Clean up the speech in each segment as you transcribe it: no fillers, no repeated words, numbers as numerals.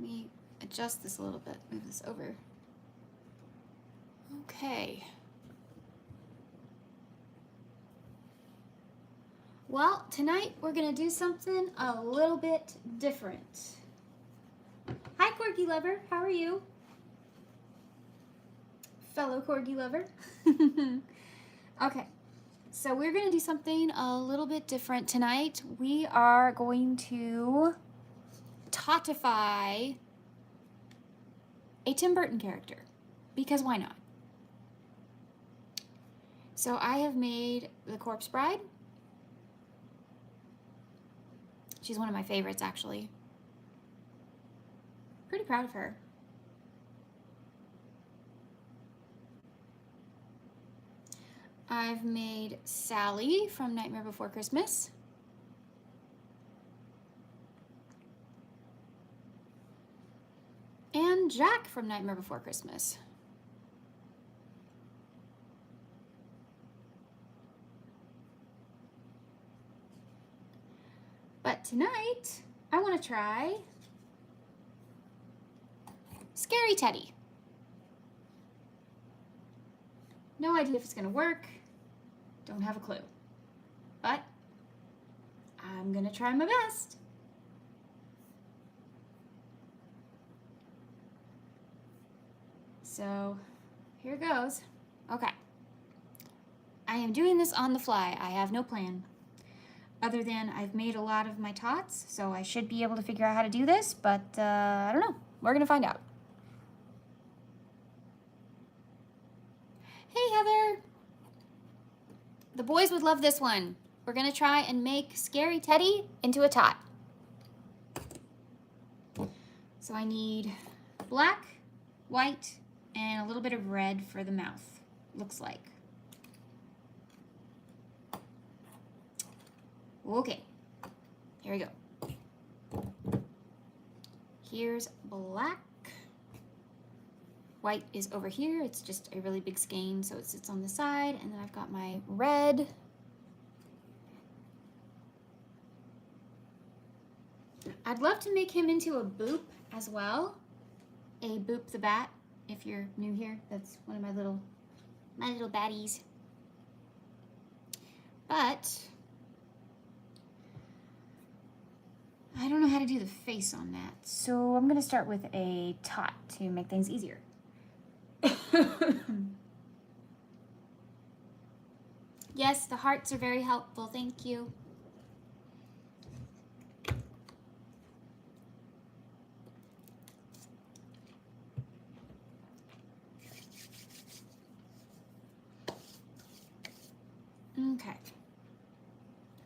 Let me adjust this a little bit, move this over. Okay. Well, tonight we're gonna do something a little bit different. Hi, Corgi Lover, how are you? Fellow Corgi Lover. Okay, so we're gonna do something a little bit different tonight. We are going to totify a Tim Burton character, because why not? So I have made the Corpse Bride. She's one of my favorites, actually. Pretty proud of her. I've made Sally from Nightmare Before Christmas. And Jack from Nightmare Before Christmas. But tonight, I want to try Scary Teddy. No idea if it's going to work. Don't have a clue. But I'm going to try my best. So here goes. Okay. I am doing this on the fly. I have no plan. Other than I've made a lot of my tots, so I should be able to figure out how to do this, but I don't know. We're gonna find out. Hey, Heather. The boys would love this one. We're gonna try and make Scary Teddy into a tot. So I need black, white, and a little bit of red for the mouth, looks like. Okay, here we go. Here's black. White is over here. It's just a really big skein, so it sits on the side. And then I've got my red. I'd love to make him into a Boop as well. A Boop the Bat, if you're new here. That's one of my little baddies. But I don't know how to do the face on that, so I'm gonna start with a tot to make things easier. Yes, the hearts are very helpful, thank you. Okay,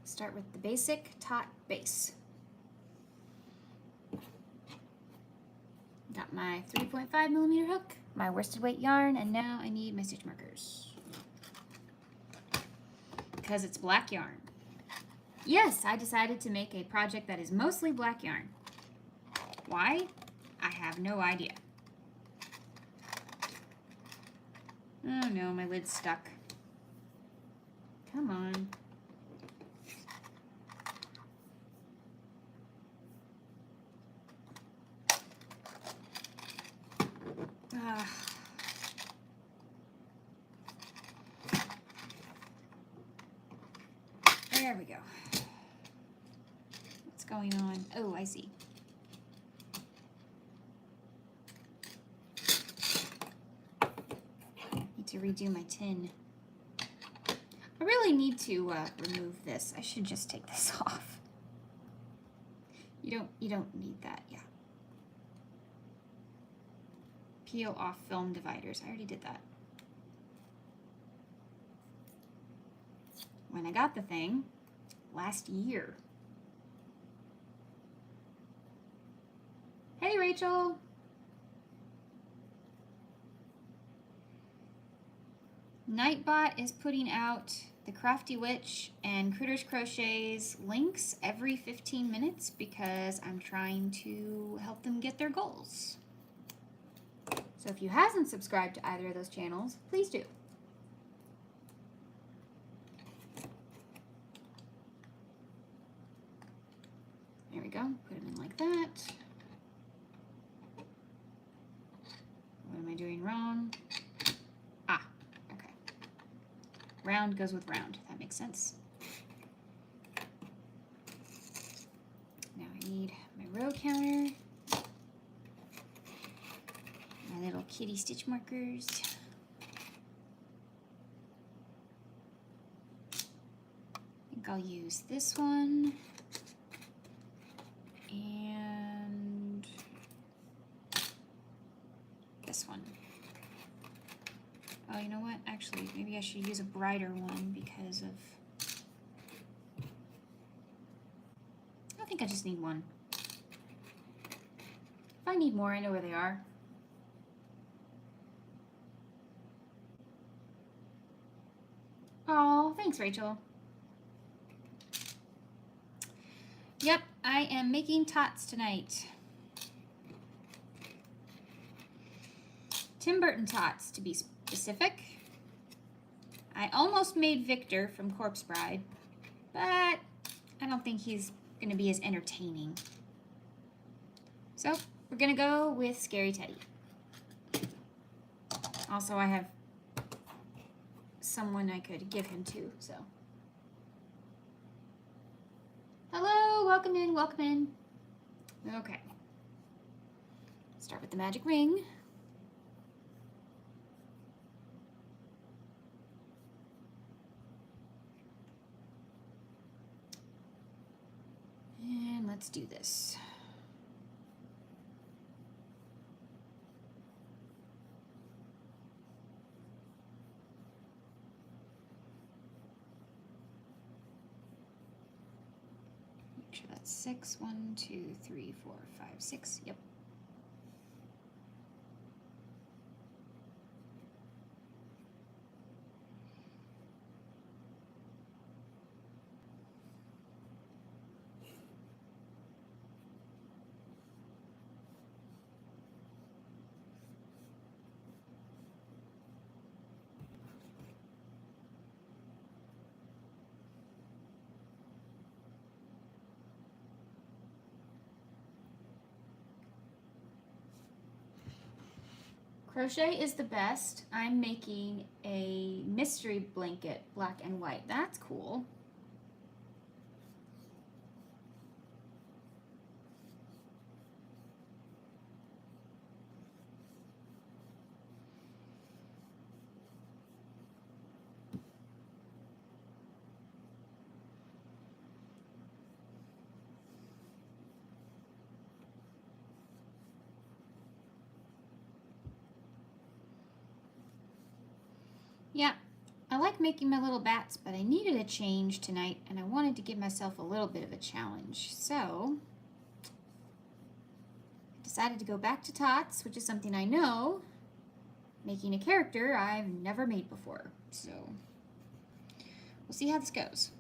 start with the basic tot base. Got my 3.5mm hook, my worsted weight yarn, and now I need my stitch markers. Because it's black yarn. Yes, I decided to make a project that is mostly black yarn. Why? I have no idea. Oh no, my lid's stuck. Come on. There we go. What's going on? Oh, I see. Need to redo my tin. I really need to remove this. I should just take this off. You don't need that, yeah. Peel off film dividers. I already did that. When I got the thing last year. Hey, Rachel. Nightbot is putting out the Crafty Witch and Critters Crochet's links every 15 minutes because I'm trying to help them get their goals. So if you haven't subscribed to either of those channels, please do. There we go, put them in like that. round goes with round. That makes sense. Now I need my row counter, my little kitty stitch markers. I think I'll use this one and this one. Oh, you know what? Actually, maybe I should use a brighter one because of... I think I just need one. If I need more, I know where they are. Oh, thanks, Rachel. Yep, I am making tots tonight. Tim Burton tots, to be specific. I almost made Victor from Corpse Bride, but I don't think he's going to be as entertaining. So we're going to go with Scary Teddy. Also, I have someone I could give him to, so. Hello, welcome in, welcome in. Okay. Start with the magic ring. And let's do this. Make sure that's 6. 1, 2, 3, 4, 5, 6. Yep. Crochet is the best. I'm making a mystery blanket, black and white. That's cool. Yeah, I like making my little bats, but I needed a change tonight, and I wanted to give myself a little bit of a challenge. So, I decided to go back to tots, which is something I know, making a character I've never made before. So, we'll see how this goes.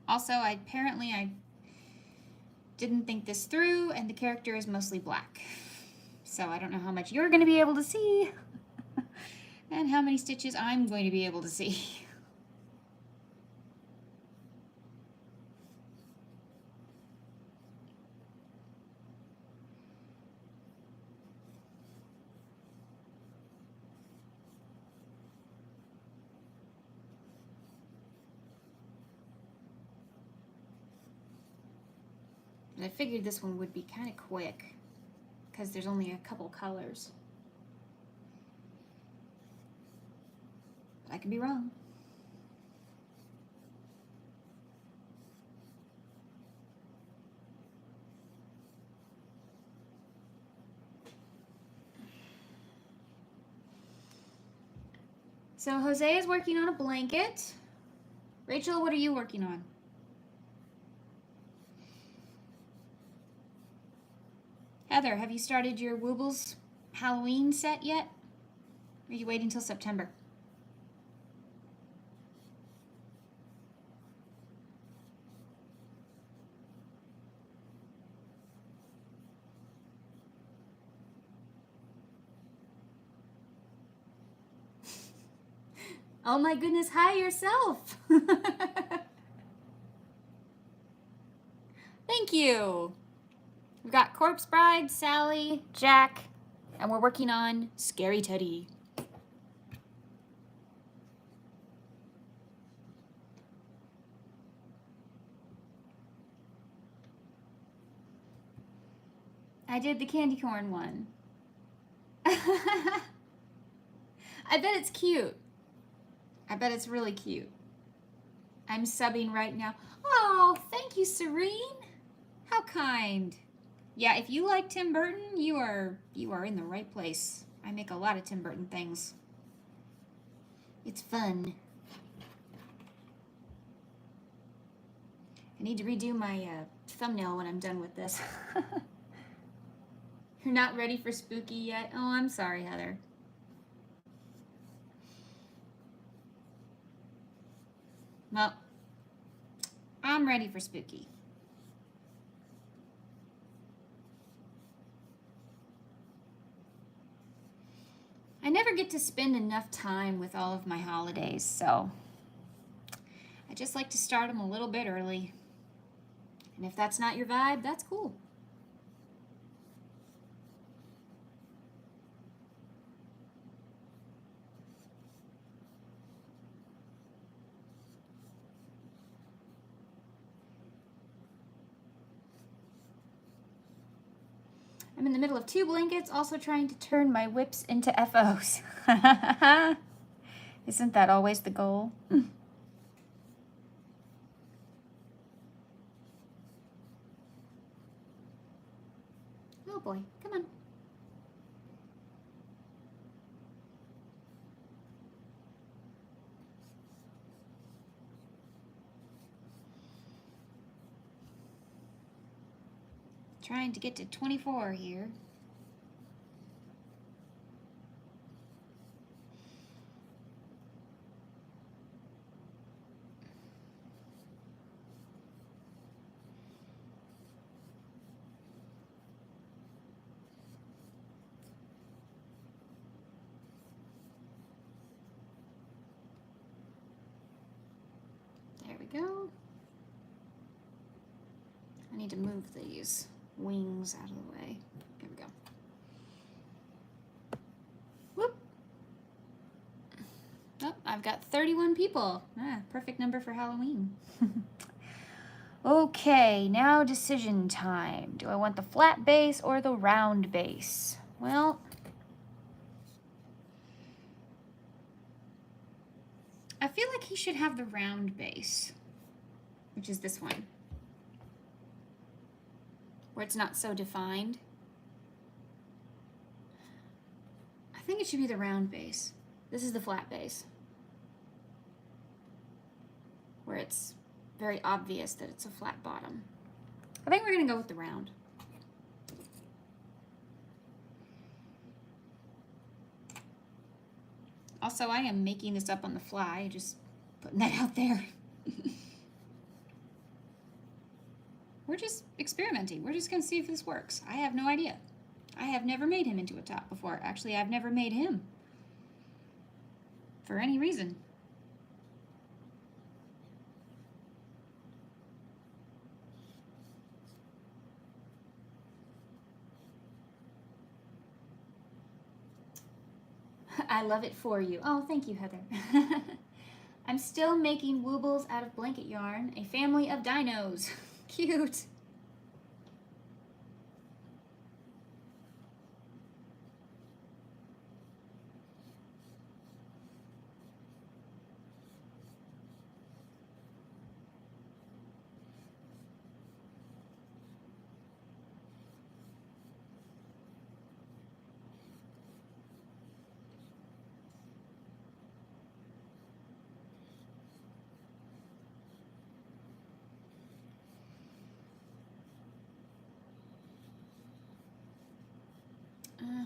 Also, I didn't think this through, and the character is mostly black. So I don't know how much you're going to be able to see. And how many stitches I'm going to be able to see. But I figured this one would be kind of quick because there's only a couple colors. I could be wrong. So Jose is working on a blanket. Rachel, what are you working on? Heather, have you started your Woobles Halloween set yet? Or are you waiting until September? Oh my goodness, hi yourself. Thank you. We've got Corpse Bride, Sally, Jack, and we're working on Scary Teddy. I did the candy corn one. I bet it's cute. I bet it's really cute. I'm subbing right now. Oh, thank you, Serene. How kind. Yeah, if you like Tim Burton, you are in the right place. I make a lot of Tim Burton things. It's fun. I need to redo my thumbnail when I'm done with this. You're not ready for spooky yet? Oh, I'm sorry, Heather. Well, I'm ready for spooky. I never get to spend enough time with all of my holidays, so I just like to start them a little bit early. And if that's not your vibe, that's cool. I'm in the middle of 2 blankets, also trying to turn my whips into FOs. Isn't that always the goal? Oh boy, come on. Trying to get to 24 here. There we go. I need to move these wings out of the way. There we go. Whoop. Oh, I've got 31 people. Ah, perfect number for Halloween. Okay, now decision time. Do I want the flat base or the round base? Well, I feel like he should have the round base, which is this one, where it's not so defined. I think it should be the round base. This is the flat base, where it's very obvious that it's a flat bottom. I think we're gonna go with the round. Also, I am making this up on the fly, just putting that out there. We're just experimenting. We're just gonna see if this works. I have no idea. I have never made him into a top before. Actually, I've never made him for any reason. I love it for you. Oh, thank you, Heather. I'm still making woobles out of blanket yarn, a family of dinos. Cute.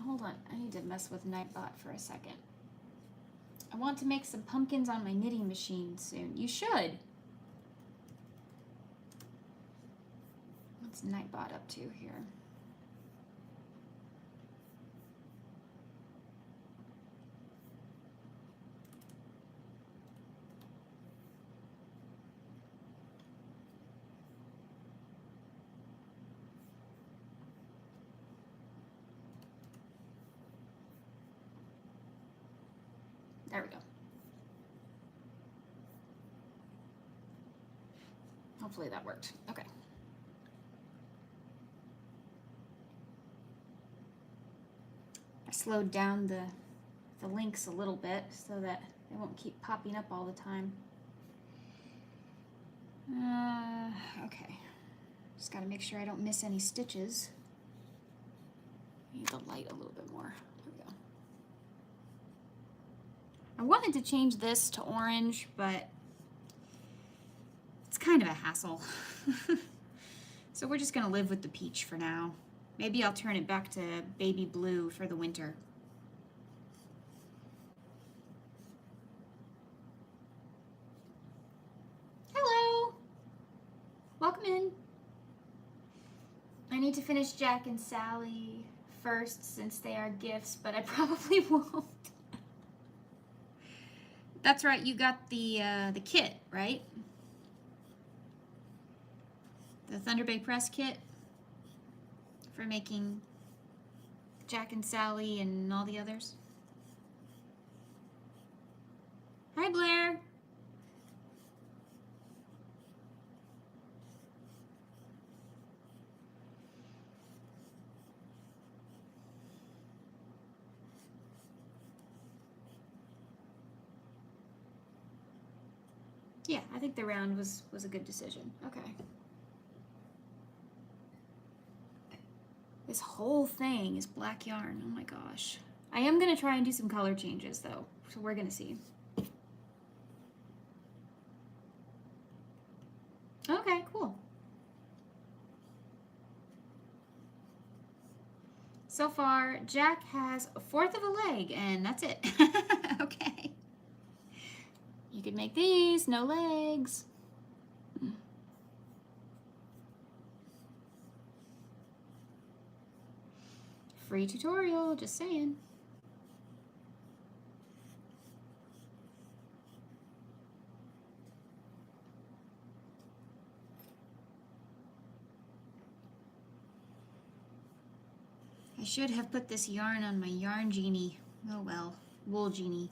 Hold on, I need to mess with Nightbot for a second. I want to make some pumpkins on my knitting machine soon. You should. What's Nightbot up to here? There we go. Hopefully that worked. Okay. slowed down the links a little bit so that they won't keep popping up all the time. Okay. Just gotta make sure I don't miss any stitches. Need the light a little bit more. There we go. I wanted to change this to orange, but it's kind of a hassle. So we're just gonna live with the peach for now. Maybe I'll turn it back to baby blue for the winter. Hello! Welcome in. I need to finish Jack and Sally first since they are gifts, but I probably won't. That's right, you got the kit, right? The Thunder Bay Press kit for making Jack and Sally and all the others. Hi, Blair. Yeah, I think the round was a good decision. Okay. This whole thing is black yarn. Oh my gosh. I am gonna try and do some color changes though, so we're gonna see. Okay, cool. So far, Jack has 1/4 of a leg, and that's it. Okay. You could make these, no legs. Free tutorial, just saying. I should have put this yarn on my yarn genie. Oh well, wool genie.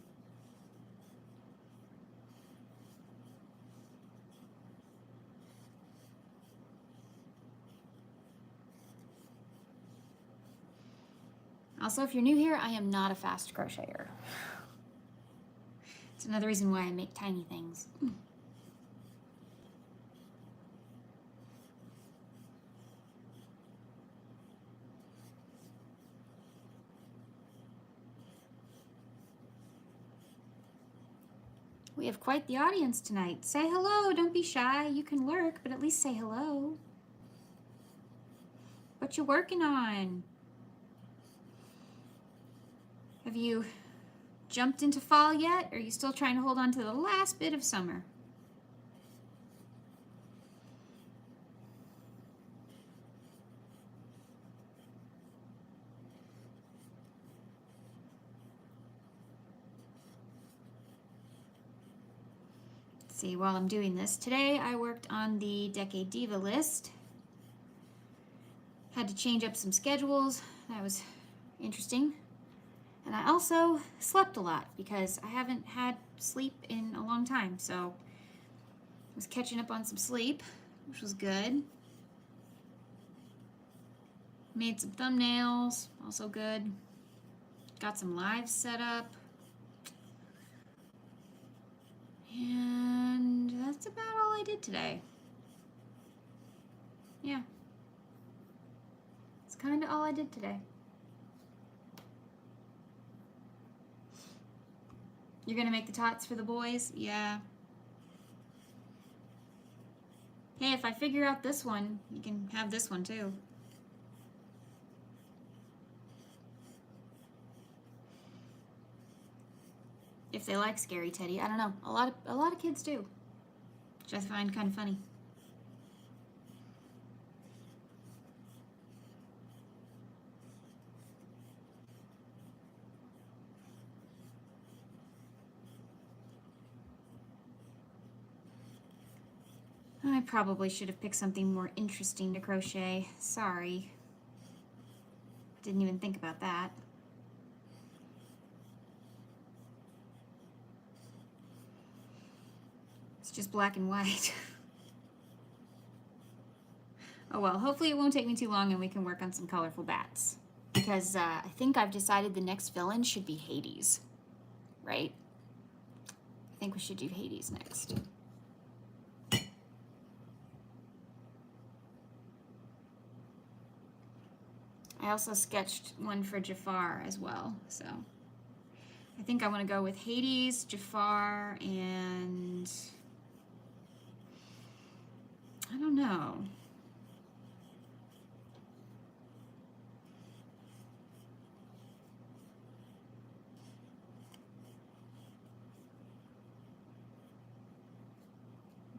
Also, if you're new here, I am not a fast crocheter. It's another reason why I make tiny things. We have quite the audience tonight. Say hello, don't be shy. You can lurk, but at least say hello. What you working on? Have you jumped into fall yet? Or are you still trying to hold on to the last bit of summer? Let's see, while I'm doing this, today I worked on the Decade Diva list. Had to change up some schedules. That was interesting. And I also slept a lot because I haven't had sleep in a long time, so I was catching up on some sleep, which was good. Made some thumbnails, also good. Got some lives set up. And that's about all I did today. Yeah. It's kind of all I did today. You're gonna make the tots for the boys? Yeah. Hey, if I figure out this one, you can have this one too. If they like Scary Teddy, I don't know. A lot of kids do, which I find kind of funny. I probably should have picked something more interesting to crochet. Sorry. Didn't even think about that. It's just black and white. Oh well, hopefully it won't take me too long and we can work on some colorful bats. because I think I've decided the next villain should be Hades, right? I think we should do Hades next. I also sketched one for Jafar as well, so I think I want to go with Hades, Jafar, and I don't know.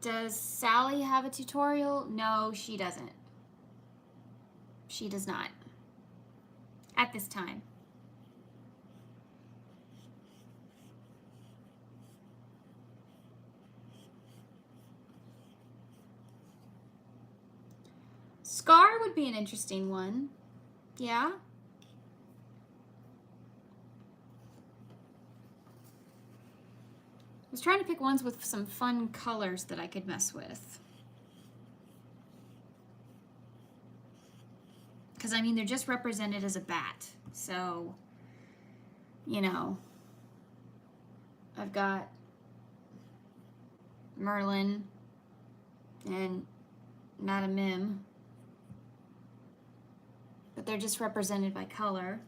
Does Sally have a tutorial? No, she doesn't. She does not. At this time. Scar would be an interesting one. Yeah? I was trying to pick ones with some fun colors that I could mess with. Because, I mean, they're just represented as a bat. So, you know, I've got Merlin and Madame Mim. But they're just represented by color.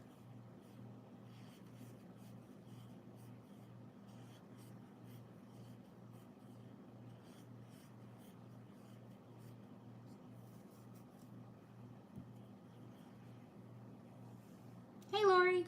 Hey, Lori.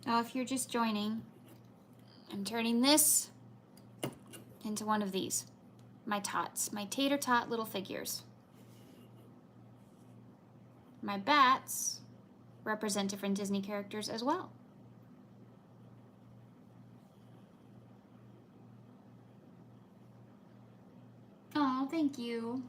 Now, if you're just joining, I'm turning this into one of these, my tots, my tater tot little figures. My bats represent different Disney characters as well. Oh, thank you.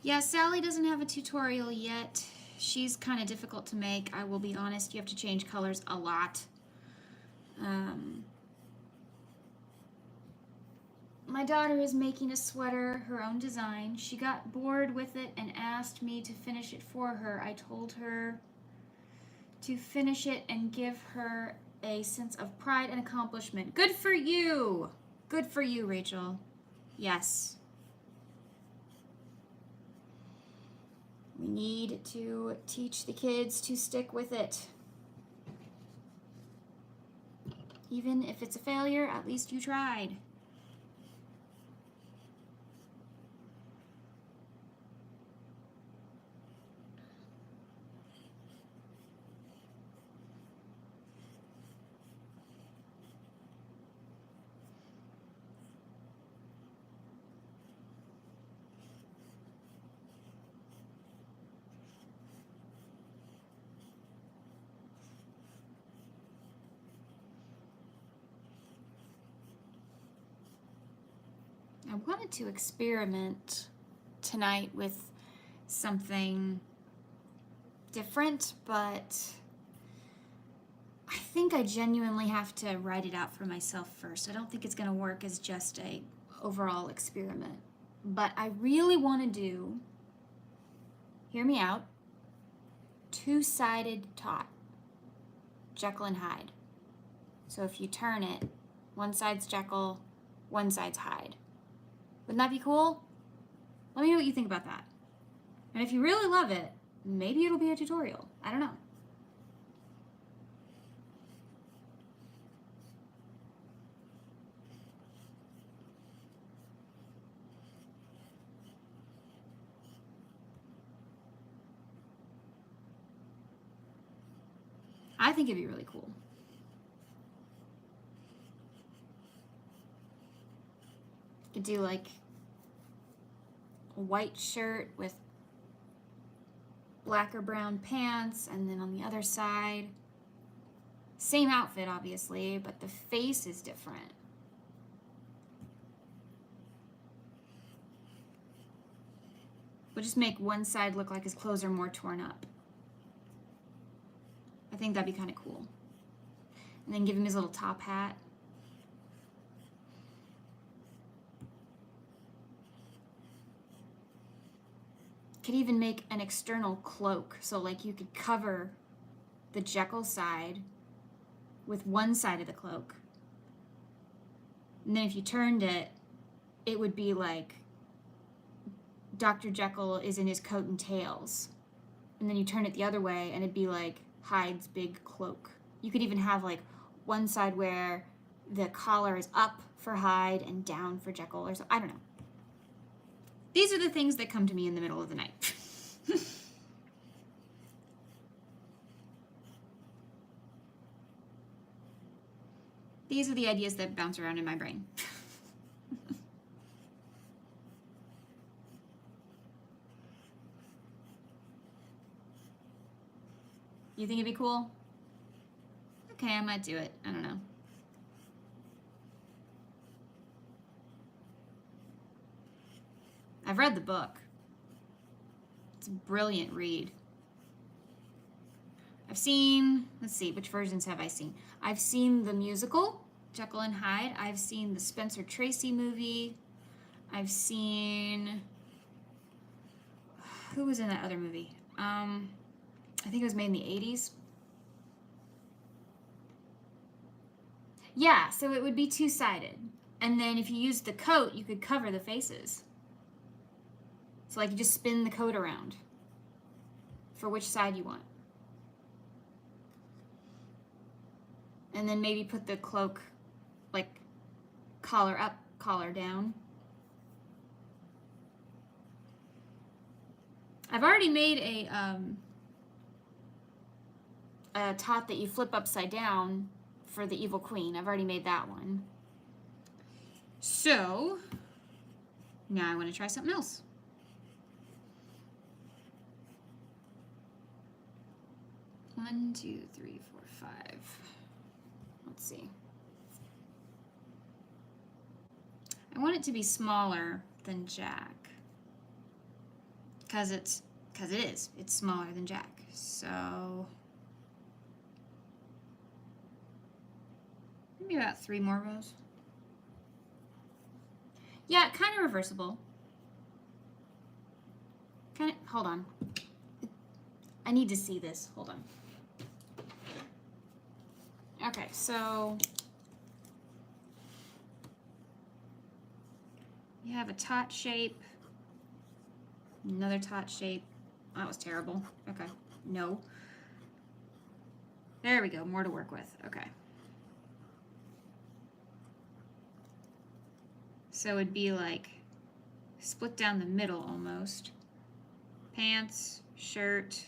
Yeah, Sally doesn't have a tutorial yet. She's kind of difficult to make. I will be honest, you have to change colors a lot. My daughter is making a sweater, her own design. She got bored with it and asked me to finish it for her. I told her to finish it and give her a sense of pride and accomplishment. Good for you! Good for you, Rachel. Yes. We need to teach the kids to stick with it. Even if it's a failure, at least you tried. I wanted to experiment tonight with something different, but I think I genuinely have to write it out for myself first. I don't think it's going to work as just a overall experiment. But I really want to do, hear me out, two-sided tot, Jekyll and Hyde. So if you turn it, one side's Jekyll, one side's Hyde. Wouldn't that be cool? Let me know what you think about that. And if you really love it, maybe it'll be a tutorial. I don't know. I think it'd be really cool. Could do like a white shirt with black or brown pants, and then on the other side, same outfit obviously, but the face is different. We'll just make one side look like his clothes are more torn up. I think that'd be kind of cool. And then give him his little top hat. Could even make an external cloak, so like you could cover the Jekyll side with one side of the cloak, and then if you turned it, it would be like Dr. Jekyll is in his coat and tails, and then you turn it the other way and it'd be like Hyde's big cloak. You could even have like one side where the collar is up for Hyde and down for Jekyll, or so. I don't know. These are the things that come to me in the middle of the night. These are the ideas that bounce around in my brain. You think it'd be cool? Okay, I might do it. I don't know. I've read the book. It's a brilliant read. I've seen, let's see, which versions have I seen? I've seen the musical, Jekyll and Hyde. I've seen the Spencer Tracy movie. I've seen, who was in that other movie? I think it was made in the 80s. Yeah, so it would be two-sided. And then if you used the coat, you could cover the faces. So like you just spin the coat around for which side you want. And then maybe put the cloak like collar up, collar down. I've already made a top that you flip upside down for the Evil Queen. I've already made that one. So now I want to try something else. One, two, three, four, five. Let's see. I want it to be smaller than Jack. Because it is. It's smaller than Jack. So maybe about 3 more rows. Yeah, kind of reversible. Kind of, hold on. I need to see this. Hold on. Okay, so you have a tot shape, another tot shape. That was terrible. Okay, no. There we go, more to work with. Okay. So it'd be like split down the middle almost. Pants, shirt,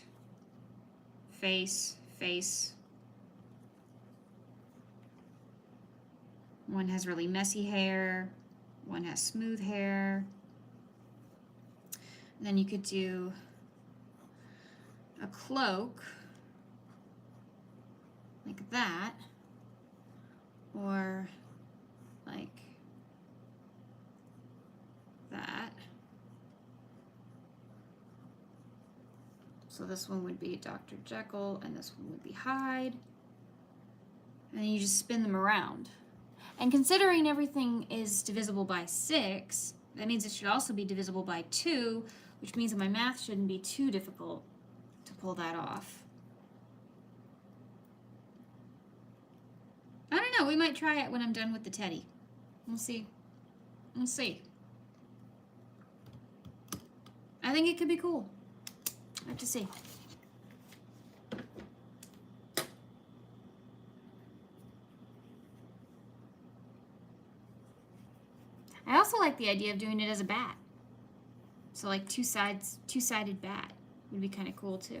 face, face. One has really messy hair, one has smooth hair. And then you could do a cloak like that, or like that. So this one would be Dr. Jekyll and this one would be Hyde. And then you just spin them around. And considering everything is divisible by 6, that means it should also be divisible by 2, which means that my math shouldn't be too difficult to pull that off. I don't know, we might try it when I'm done with the teddy. We'll see. We'll see. I think it could be cool. I have to see. I also like the idea of doing it as a bat. So like two-sided bat would be kind of cool too.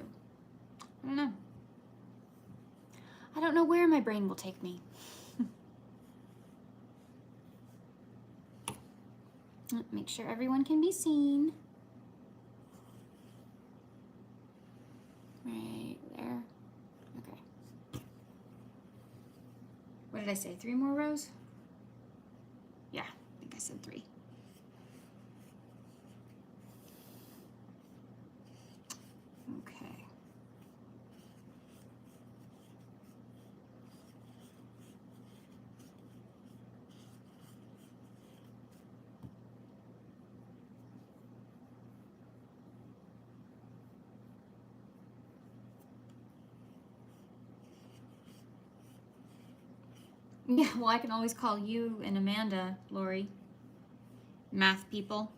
I don't know. I don't know where my brain will take me. Make sure everyone can be seen. did I say? 3 more rows? Yeah, I think I said 3. Okay. Yeah, well, I can always call you and Amanda, Lori. Math people.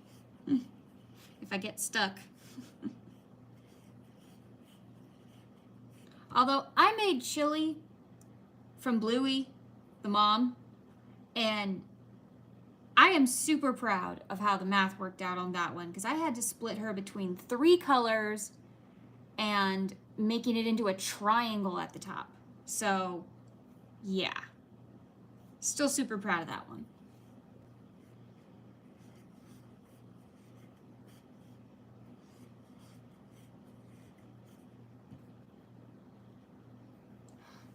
If I get stuck. Although I made chili from Bluey, the mom, and I am super proud of how the math worked out on that one because I had to split her between 3 colors and making it into a triangle at the top. So, yeah. Still super proud of that one.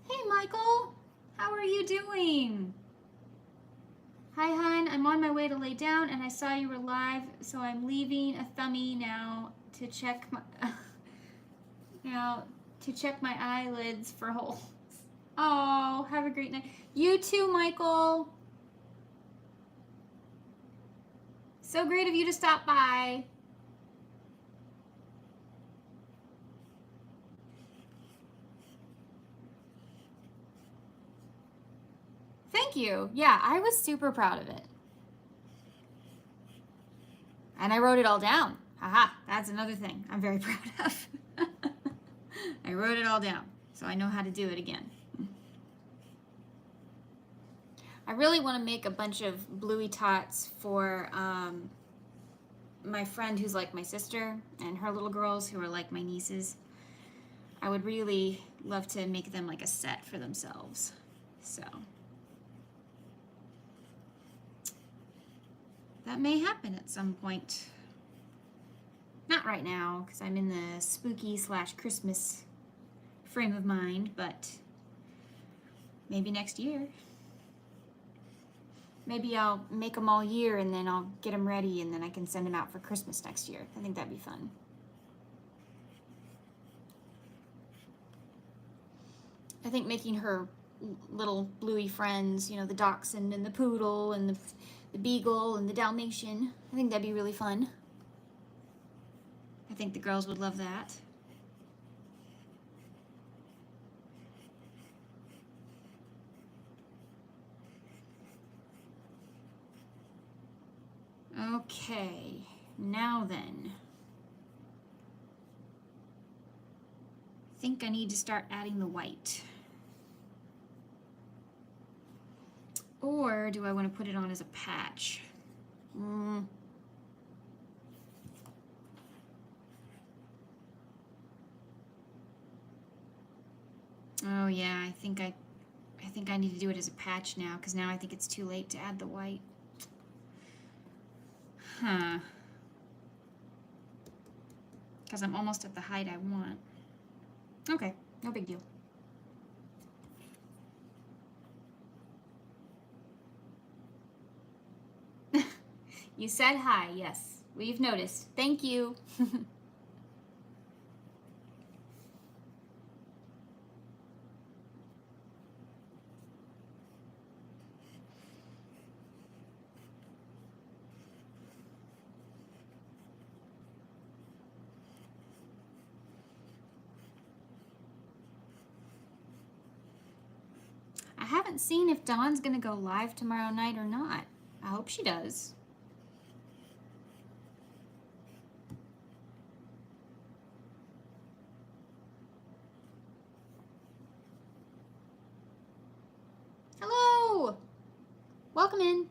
Hey, Michael. How are you doing? Hi, hon. I'm on my way to lay down, and I saw you were live, so I'm leaving a thumbie now to check my my eyelids for holes. Oh, have a great night. You too, Michael. So great of you to stop by. Thank you. Yeah, I was super proud of it. And I wrote it all down. Haha, that's another thing I'm very proud of. I wrote it all down, so I know how to do it again. I really want to make a bunch of bluey tots for my friend who's like my sister and her little girls who are like my nieces. I would really love to make them like a set for themselves. So that may happen at some point. Not right now, because I'm in the spooky/Christmas frame of mind, but maybe next year. Maybe I'll make them all year and then I'll get them ready and then I can send them out for Christmas next year. I think that'd be fun. I think making her little bluey friends, you know, the dachshund and the poodle and the beagle and the Dalmatian, I think that'd be really fun. I think the girls would love that. Okay, now then. I think I need to start adding the white. Or do I want to put it on as a patch? Oh yeah, I think I need to do it as a patch now, because now I think it's too late to add the white. Huh. Because I'm almost at the height I want. Okay, no big deal. You said hi, yes. We've noticed. Thank you. I haven't seen if Dawn's gonna go live tomorrow night or not. I hope she does. Hello! Welcome in.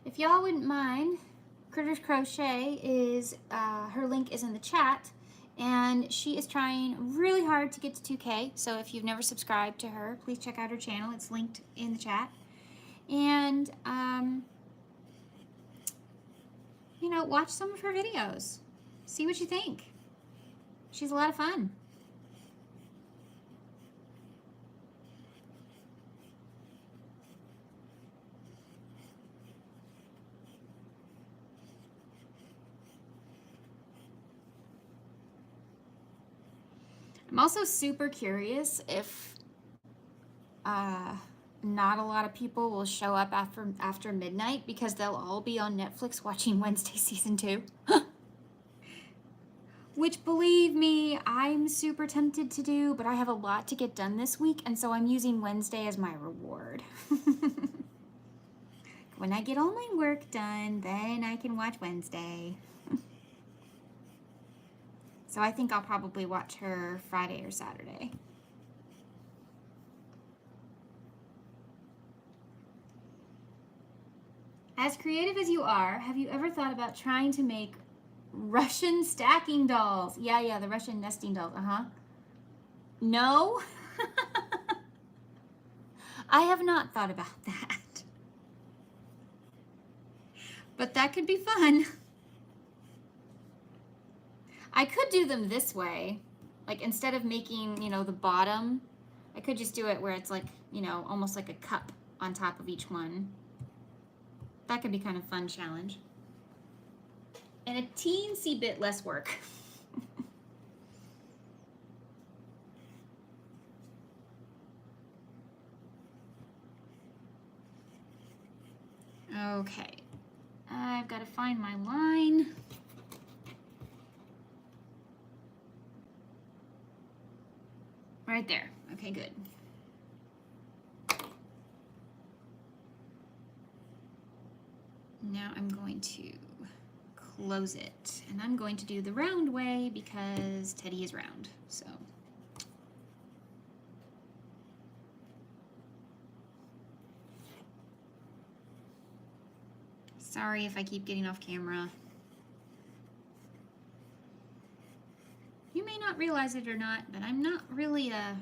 If y'all wouldn't mind, Critters Crochet is, her link is in the chat. And she is trying really hard to get to 2K. So if you've never subscribed to her, please check out her channel. It's linked in the chat. And, you know, watch some of her videos. See what you think. She's a lot of fun. I'm also super curious if not a lot of people will show up after midnight because they'll all be on Netflix watching Wednesday season 2. Which, believe me, I'm super tempted to do, but I have a lot to get done this week, and so I'm using Wednesday as my reward. When I get all my work done, then I can watch Wednesday. So I think I'll probably watch her Friday or Saturday. As creative as you are, have you ever thought about trying to make Russian stacking dolls? Yeah, the Russian nesting dolls, No? I have not thought about that. But that could be fun. I could do them this way. Like instead of making, you know, the bottom, I could just do it where it's like, you know, almost like a cup on top of each one. That could be kind of a fun challenge. And a teensy bit less work. Okay, I've got to find my line. Right there. Okay, good. Now I'm going to close it, and I'm going to do the round way because Teddy is round, so. Sorry if I keep getting off camera. You may not realize it or not, but I'm not really a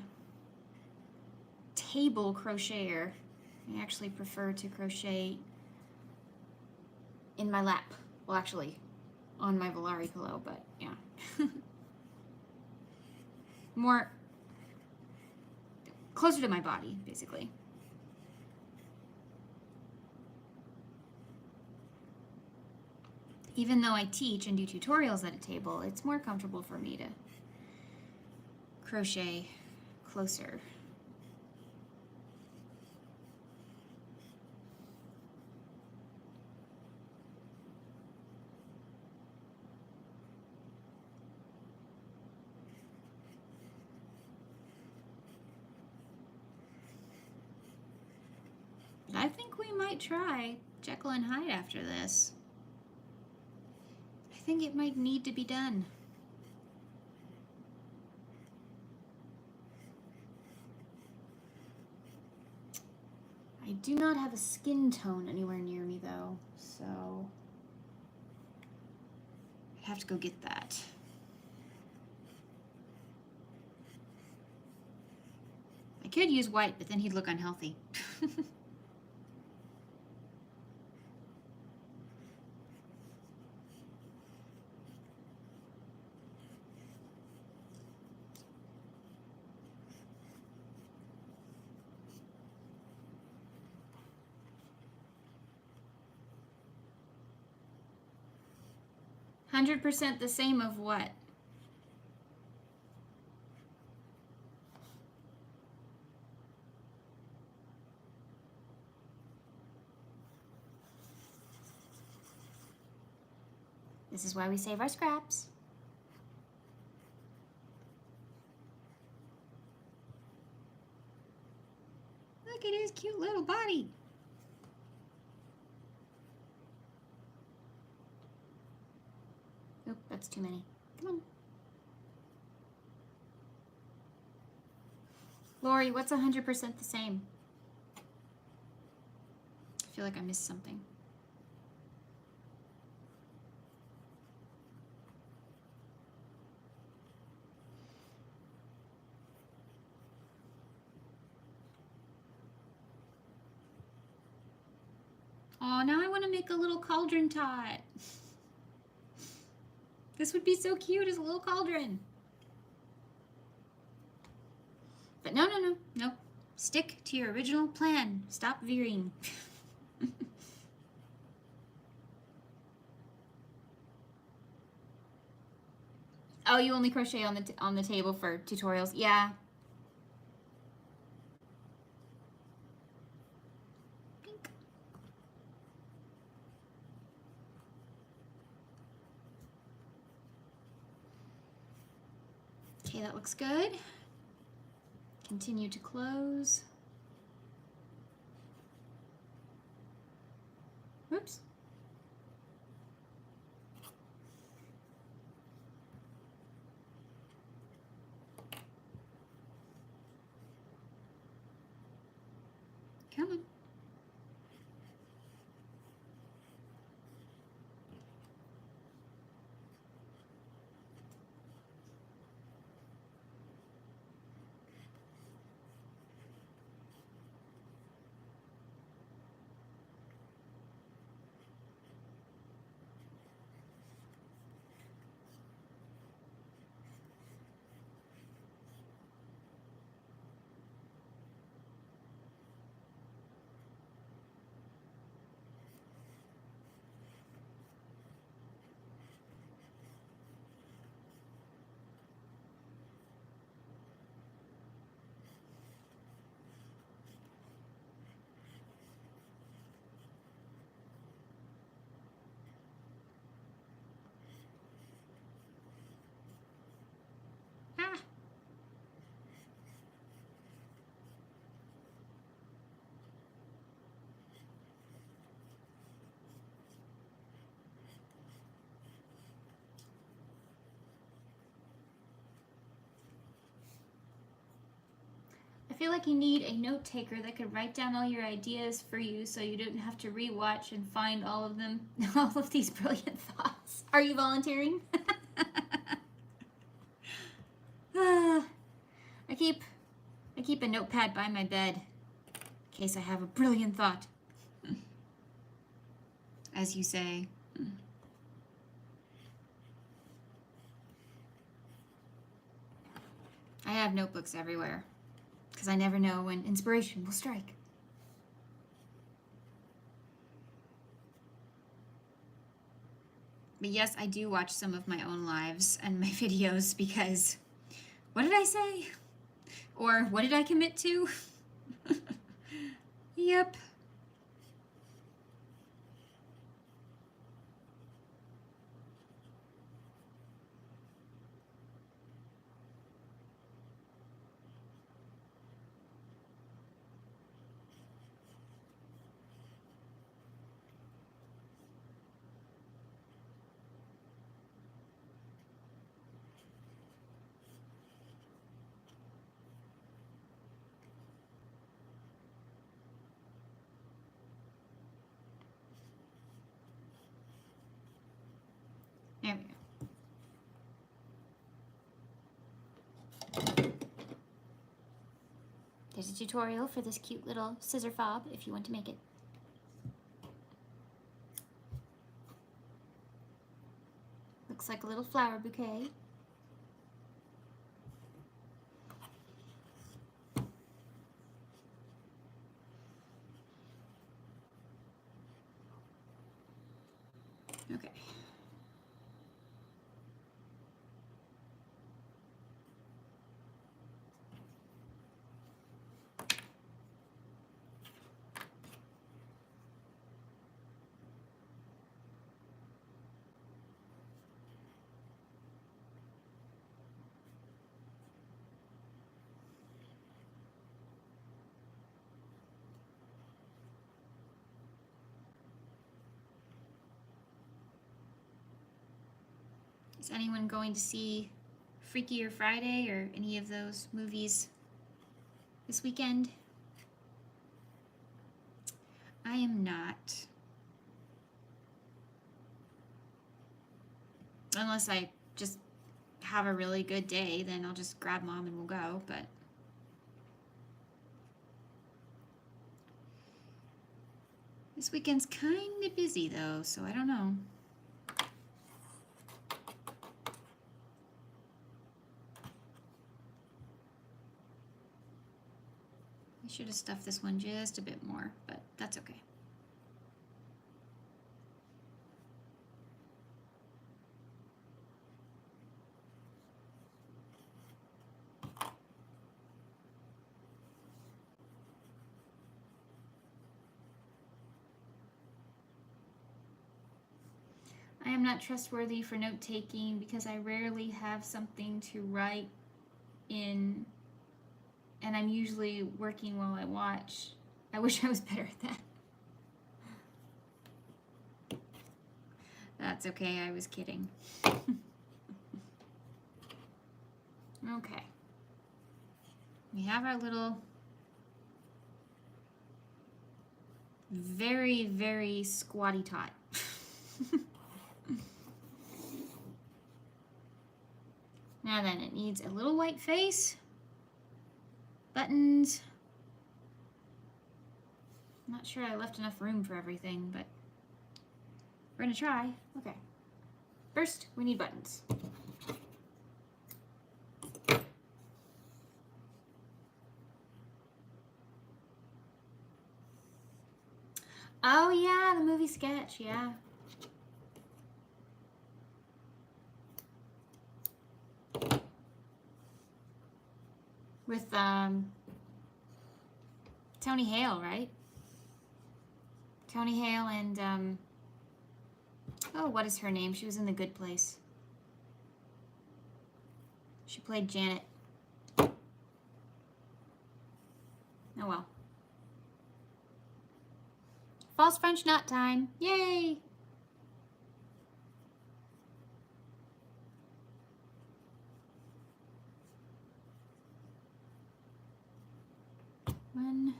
table crocheter. I actually prefer to crochet in my lap. Well, actually, on my VALARI pillow, but yeah. More closer to my body, basically. Even though I teach and do tutorials at a table, it's more comfortable for me to crochet closer. I think we might try Jekyll and Hyde after this. I think it might need to be done. I do not have a skin tone anywhere near me though, so I have to go get that. I could use white, but then he'd look unhealthy. 100% the same of what? This is why we save our scraps. Look at his cute little body. Nope, that's too many. Come on. Lori, what's 100% the same? I feel like I missed something. Oh, now I want to make a little cauldron tot. This would be so cute as a little cauldron. But no, no, no, no. Stick to your original plan. Stop veering. Oh, you only crochet on the table for tutorials? Yeah. Pink. Okay, that looks good. Continue to close. Whoops. Come on. Ah. I feel like you need a note taker that could write down all your ideas for you so you don't have to rewatch and find all of them, all of these brilliant thoughts. Are you volunteering? I keep a notepad by my bed in case I have a brilliant thought. As you say. I have notebooks everywhere because I never know when inspiration will strike. But yes, I do watch some of my own lives and my videos because what did I say? Or what did I commit to? Yep. There we go. There's a tutorial for this cute little scissor fob if you want to make it. Looks like a little flower bouquet. Okay. Is anyone going to see Freakier Friday or any of those movies this weekend? I am not. Unless I just have a really good day, then I'll just grab Mom and we'll go, but This weekend's kind of busy though, so I don't know. I should have stuffed this one just a bit more, but that's okay. I am not trustworthy for note-taking because I rarely have something to write in, and I'm usually working while I watch. I wish I was better at that. That's okay, I was kidding. Okay. We have our little very, very squatty tot. Now then, it needs a little white face, buttons. I'm not sure I left enough room for everything, but we're gonna try. Okay. First, we need buttons. Oh yeah, the movie sketch, yeah. With Tony Hale, right? Tony Hale and oh, what is her name? She was in The Good Place. She played Janet. Oh well. False French knot time. Yay! One.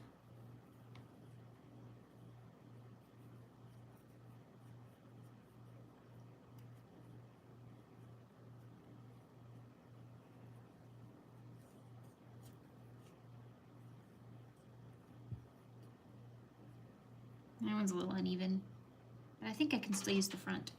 That one's a little uneven, but I think I can still use the front.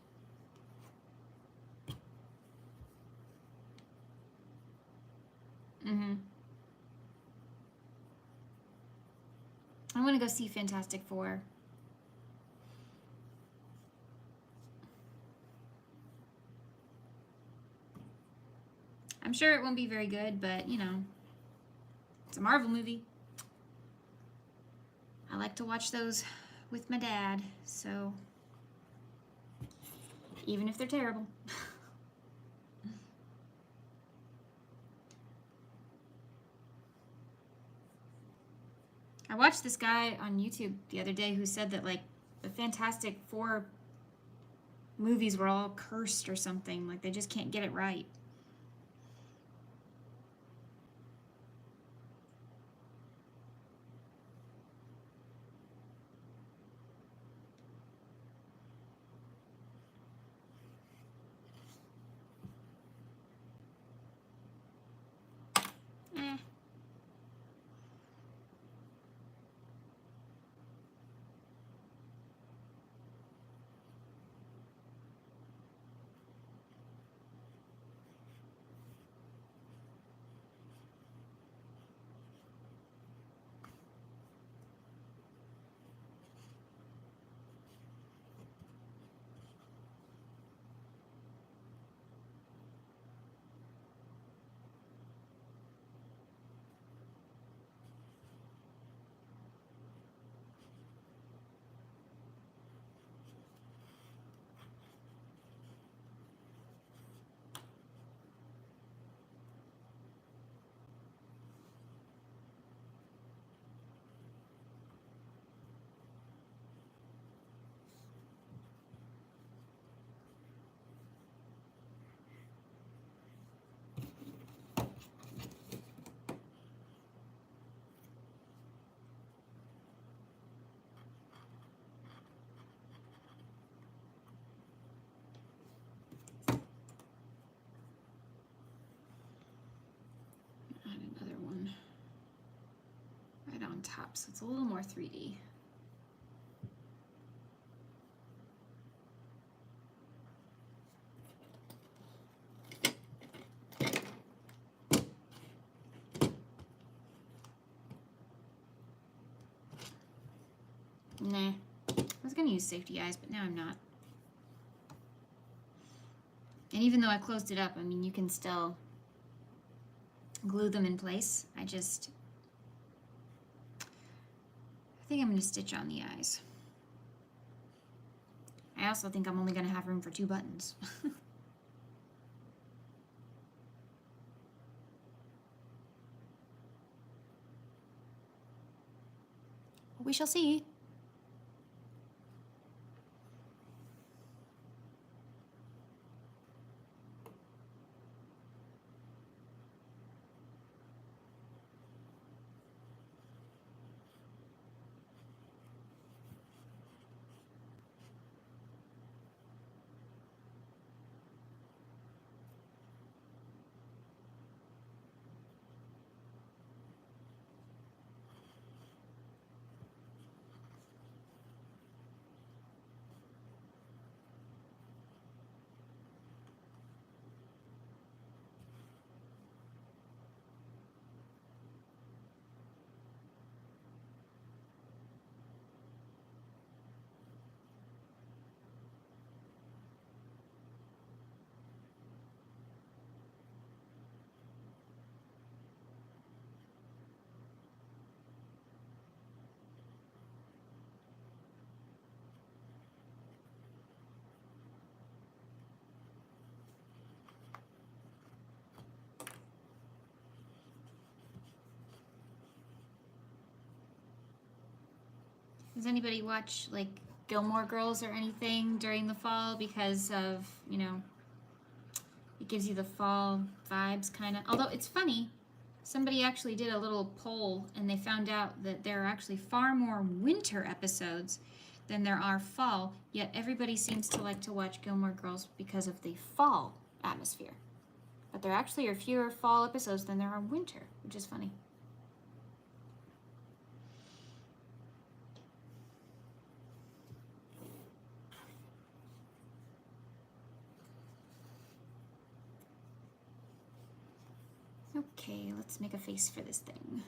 I want to go see Fantastic Four. I'm sure it won't be very good, but you know, it's a Marvel movie. I like to watch those with my dad, so even if they're terrible. I watched this guy on YouTube the other day who said that like the Fantastic Four movies were all cursed or something, like they just can't get it right. Add another one right on top, so it's a little more 3D. Nah. I was going to use safety eyes, but now I'm not. And even though I closed it up, I mean, you can still glue them in place. I think I'm going to stitch on the eyes. I also think I'm only going to have room for 2 buttons. We shall see. Does anybody watch like Gilmore Girls or anything during the fall because of, you know, it gives you the fall vibes kind of. Although it's funny, somebody actually did a little poll and they found out that there are actually far more winter episodes than there are fall, yet everybody seems to like to watch Gilmore Girls because of the fall atmosphere. But there actually are fewer fall episodes than there are winter, which is funny. Okay, let's make a face for this thing.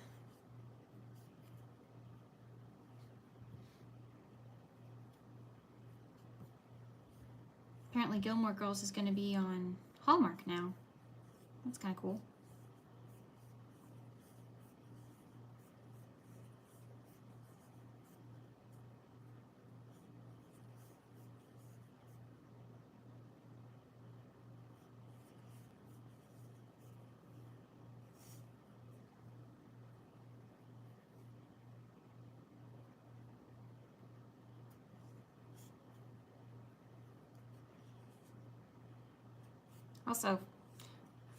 Apparently Gilmore Girls is going to be on Hallmark now. That's kind of cool. Also,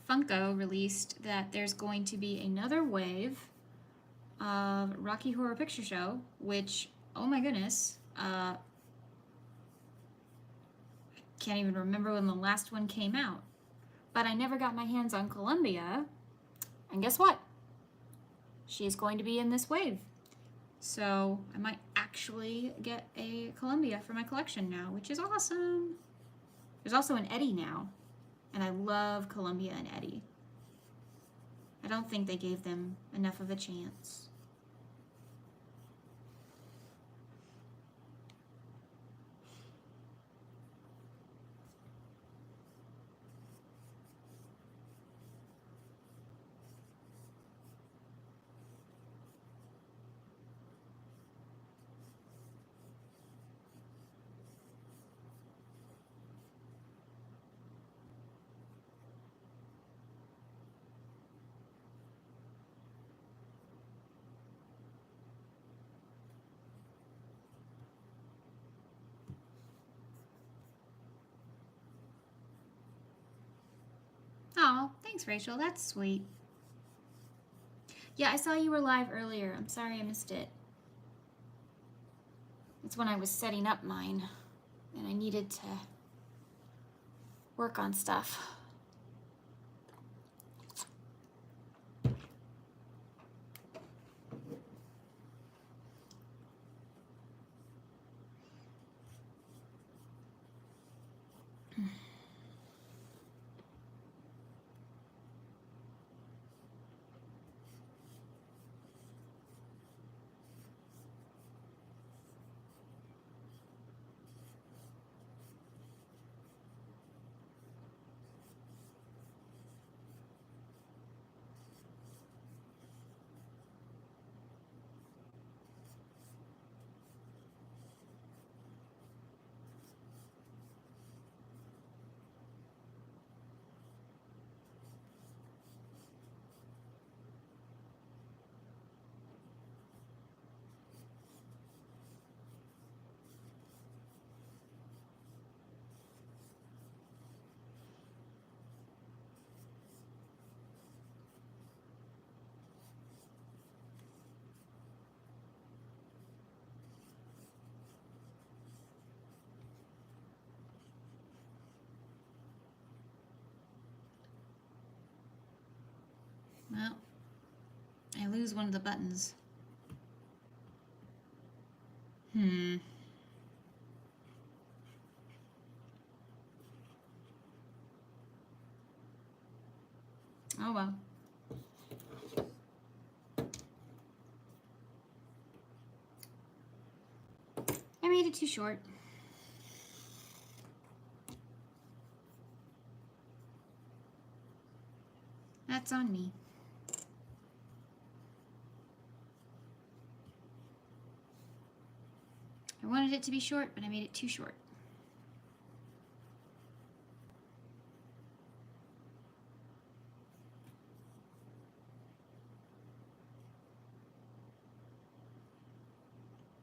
Funko released that there's going to be another wave of Rocky Horror Picture Show, which, oh my goodness, I can't even remember when the last one came out. But I never got my hands on Columbia, and guess what? She's going to be in this wave. So I might actually get a Columbia for my collection now, which is awesome. There's also an Eddie now. And I love Columbia and Eddie. I don't think they gave them enough of a chance. Oh, thanks, Rachel. That's sweet. Yeah, I saw you were live earlier. I'm sorry I missed it. It's when I was setting up mine, and I needed to work on stuff. Well, I lose one of the buttons. Oh well. I made it too short. That's on me. I wanted it to be short, but I made it too short.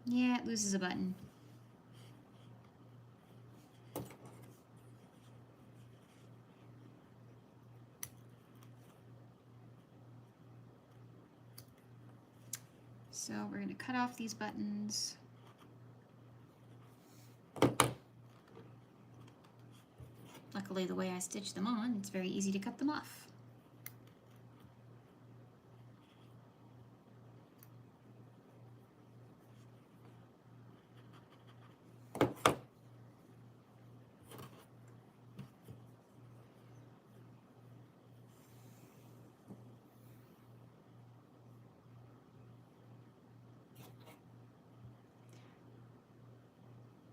Yeah, it loses a button. So we're going to cut off these buttons. Luckily, the way I stitch them on, it's very easy to cut them off.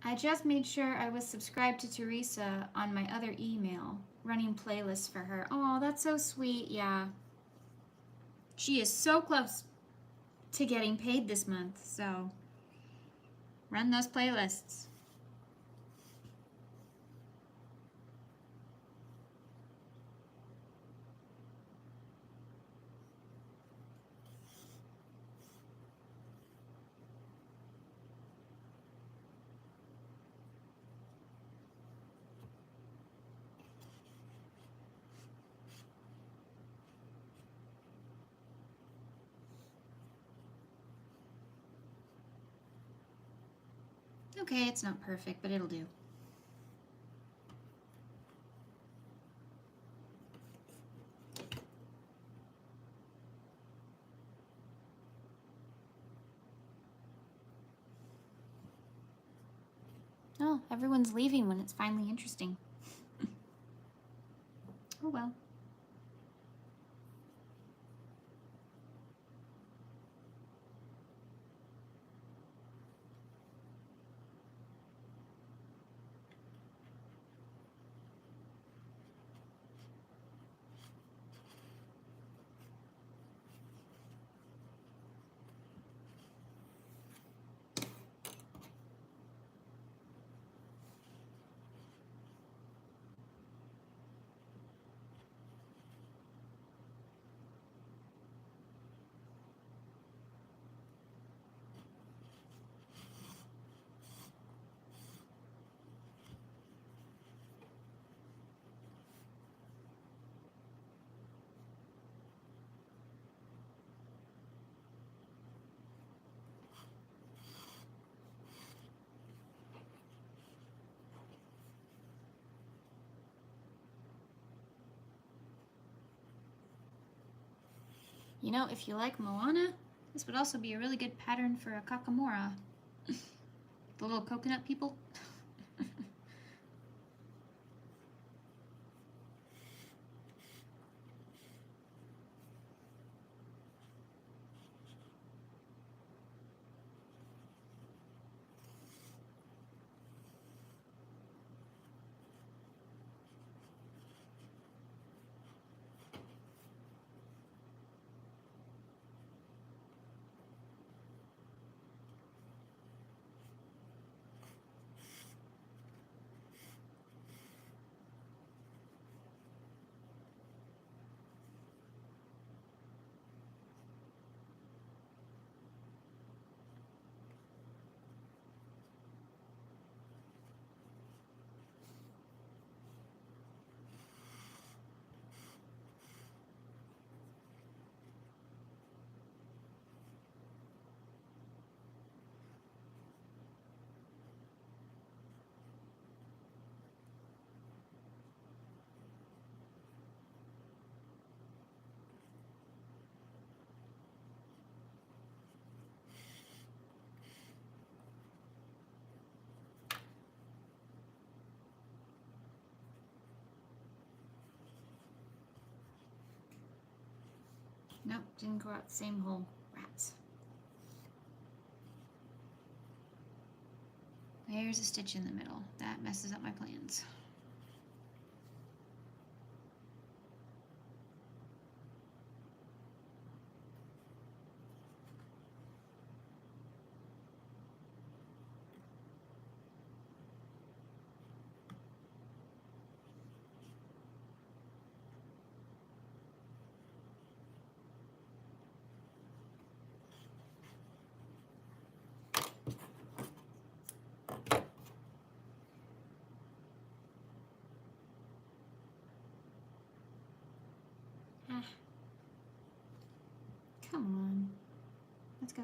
I just made sure I was subscribed to Teresa on my other email, running playlists for her. Oh, that's so sweet, yeah. She is so close to getting paid this month, so run those playlists. Okay, it's not perfect, but it'll do. Oh, everyone's leaving when it's finally interesting. Oh well. You know, if you like Moana, this would also be a really good pattern for a Kakamora. The little coconut people. Nope, didn't go out the same hole. Rats. There's a stitch in the middle. That messes up my plans. Come on. Let's go.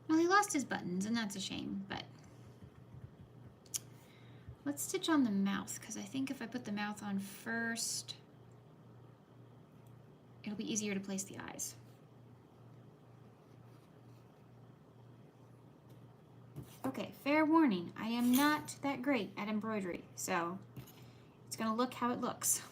Well, he lost his buttons, and that's a shame, but let's stitch on the mouth, because I think if I put the mouth on first, it'll be easier to place the eyes. Okay, fair warning, I am not that great at embroidery, so it's gonna look how it looks.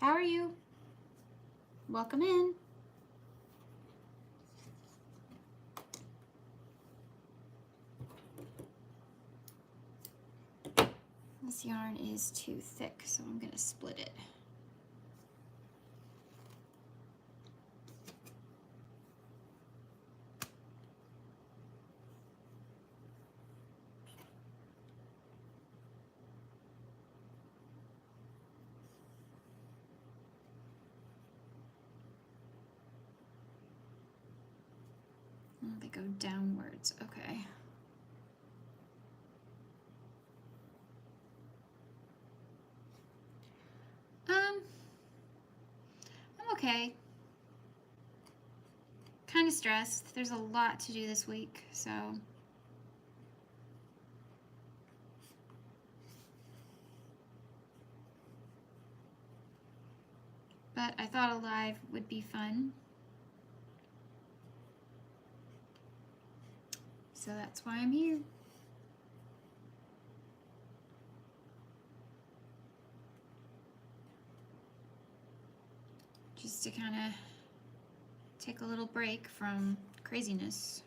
How are you? Welcome in. This yarn is too thick, so I'm going to split it. Oh, they go downwards. Okay. I'm okay. Kind of stressed. There's a lot to do this week, so. But I thought a live would be fun. So that's why I'm here. Just to kind of take a little break from craziness.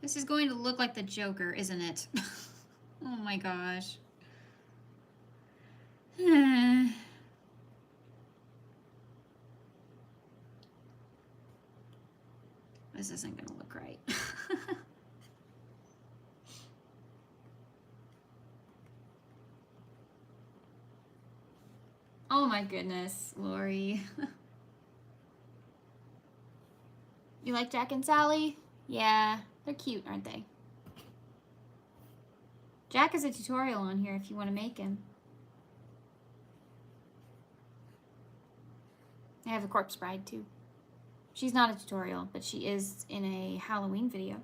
This is going to look like the Joker, isn't it? Oh my gosh. This isn't going to look right. Oh my goodness, Lori. You like Jack and Sally? Yeah, they're cute, aren't they? Jack has a tutorial on here if you want to make him. I have a corpse bride too. She's not a tutorial, but she is in a Halloween video.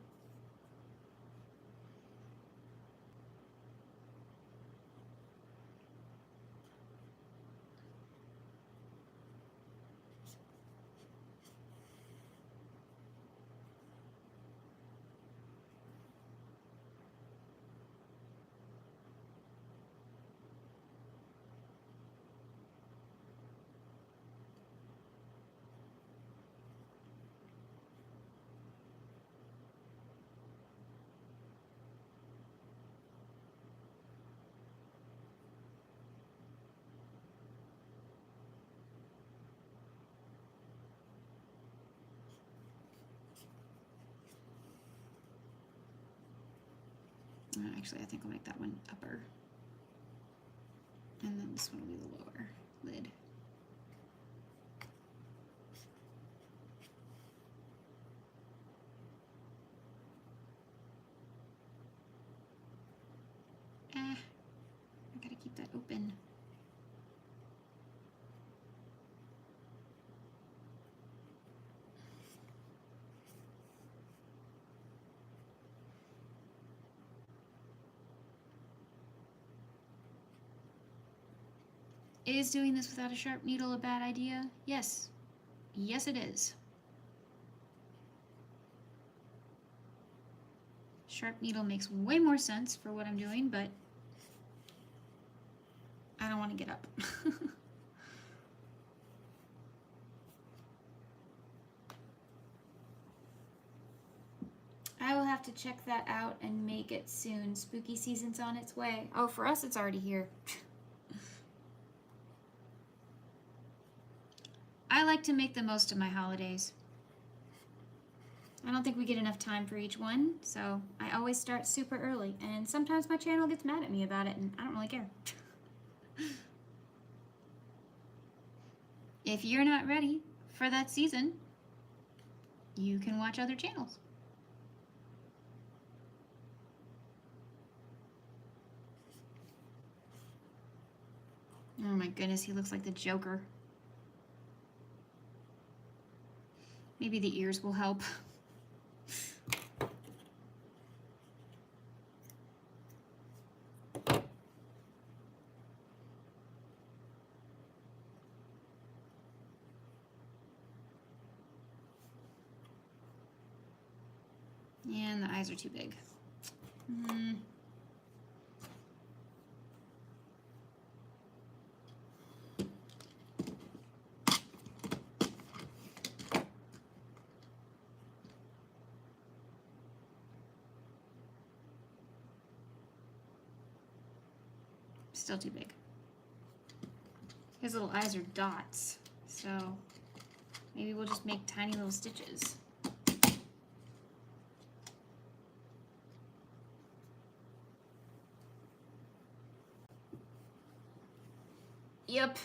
Actually, I think I'll make that one upper. And then this one will be the lower lid. I gotta keep that open. Is doing this without a sharp needle a bad idea? Yes. Yes, it is. Sharp needle makes way more sense for what I'm doing, but I don't want to get up. I will have to check that out and make it soon. Spooky season's on its way. Oh, for us, it's already here. I like to make the most of my holidays. I don't think we get enough time for each one, so I always start super early, and sometimes my channel gets mad at me about it, and I don't really care. If you're not ready for that season, you can watch other channels. Oh my goodness, he looks like the Joker. Maybe the ears will help. And the eyes are too big. Still too big. His little eyes are dots, so maybe we'll just make tiny little stitches. Yep.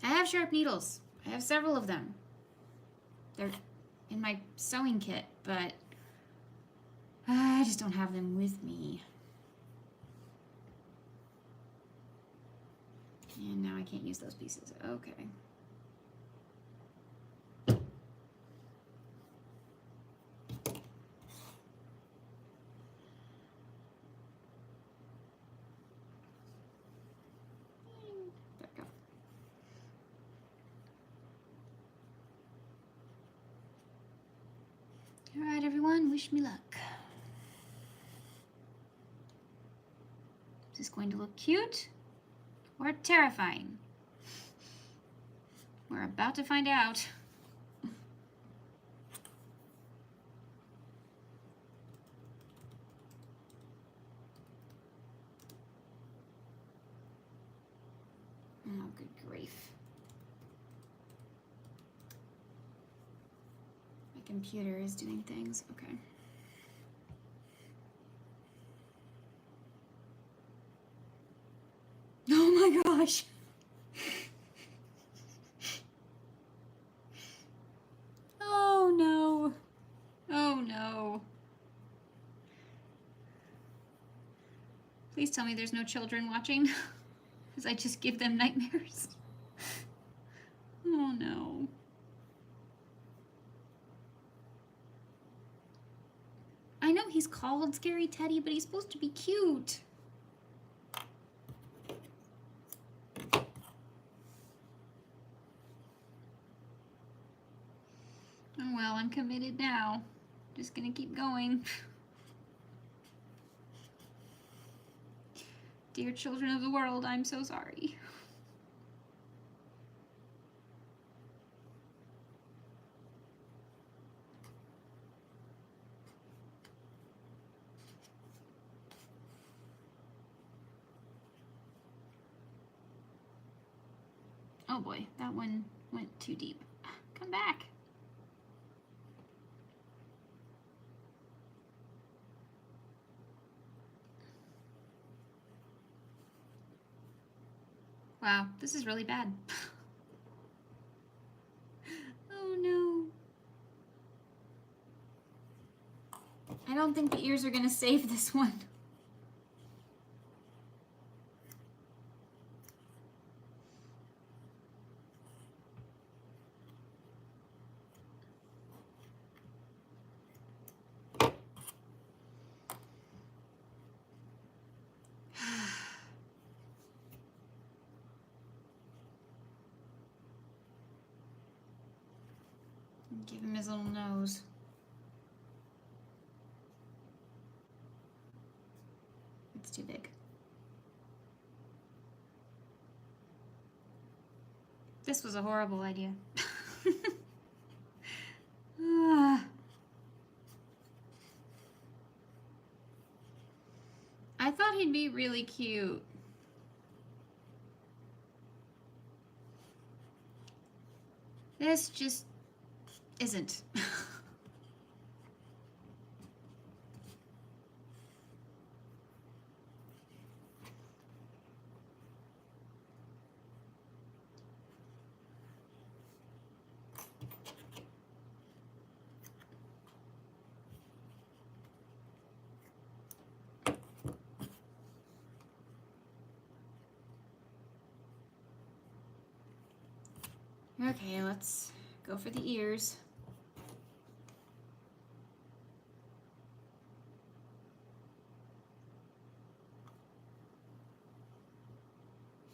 I have sharp needles. I have several of them. They're in my sewing kit, but I just don't have them with me. And now I can't use those pieces. Okay. There we go. All right, everyone, wish me luck. Is this going to look cute or terrifying? We're about to find out. Oh, good grief. My computer is doing things. Okay. Oh my gosh. Oh no. Oh no. Please tell me there's no children watching, because I just give them nightmares. Oh no. I know he's called Scary Teddy, but he's supposed to be cute. Oh well, I'm committed now. Just gonna keep going. Dear children of the world, I'm so sorry. Oh boy, that one went too deep. Come back. Wow, this is really bad. Oh no. I don't think the ears are gonna save this one. Give him his little nose. It's too big. This was a horrible idea. I thought he'd be really cute. This just isn't. Okay, let's go for the ears.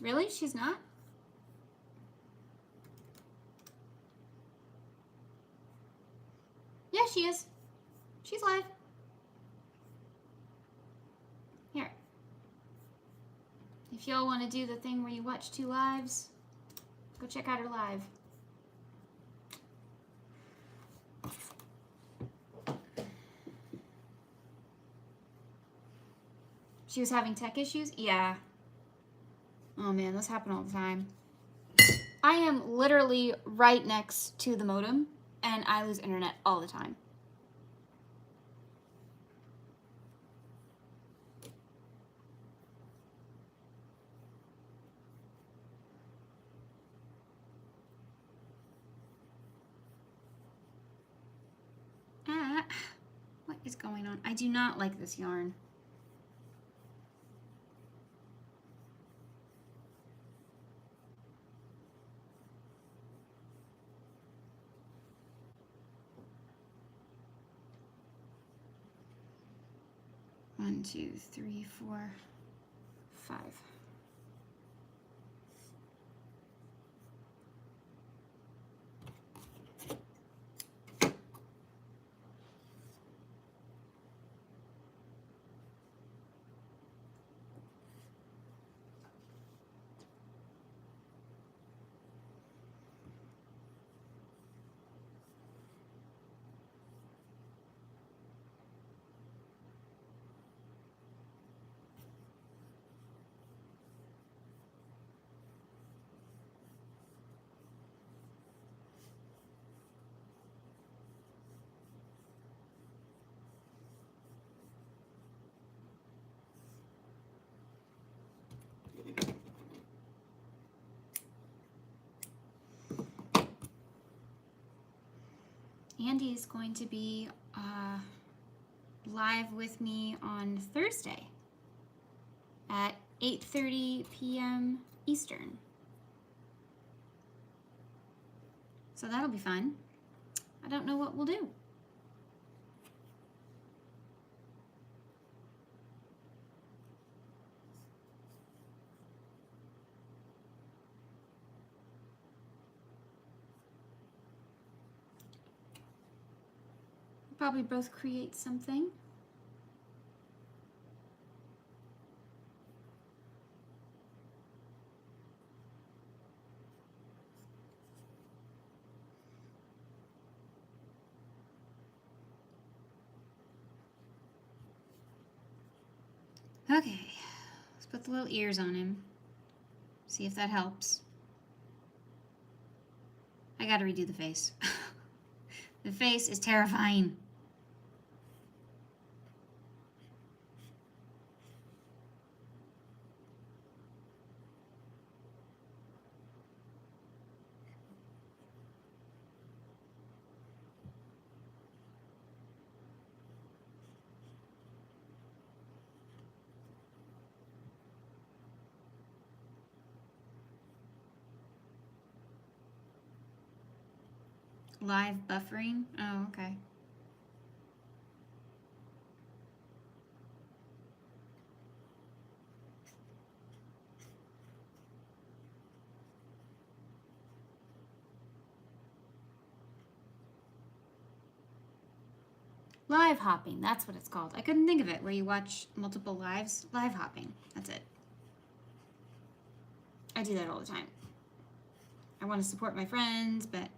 Really? She's not? Yeah, she is. She's live. Here. If y'all want to do the thing where you watch 2 lives, go check out her live. She was having tech issues? Yeah. Oh man, those happen all the time. I am literally right next to the modem, and I lose internet all the time. What is going on? I do not like this yarn. One, two, three, four, five. Andy is going to be live with me on Thursday at 8:30 p.m. Eastern. So that'll be fun. I don't know what we'll do. Probably both create something. Okay, let's put the little ears on him. See if that helps. I gotta redo the face. The face is terrifying. Live buffering? Oh, okay. Live hopping, that's what it's called. I couldn't think of it, where you watch multiple lives. Live hopping, that's it. I do that all the time. I want to support my friends, but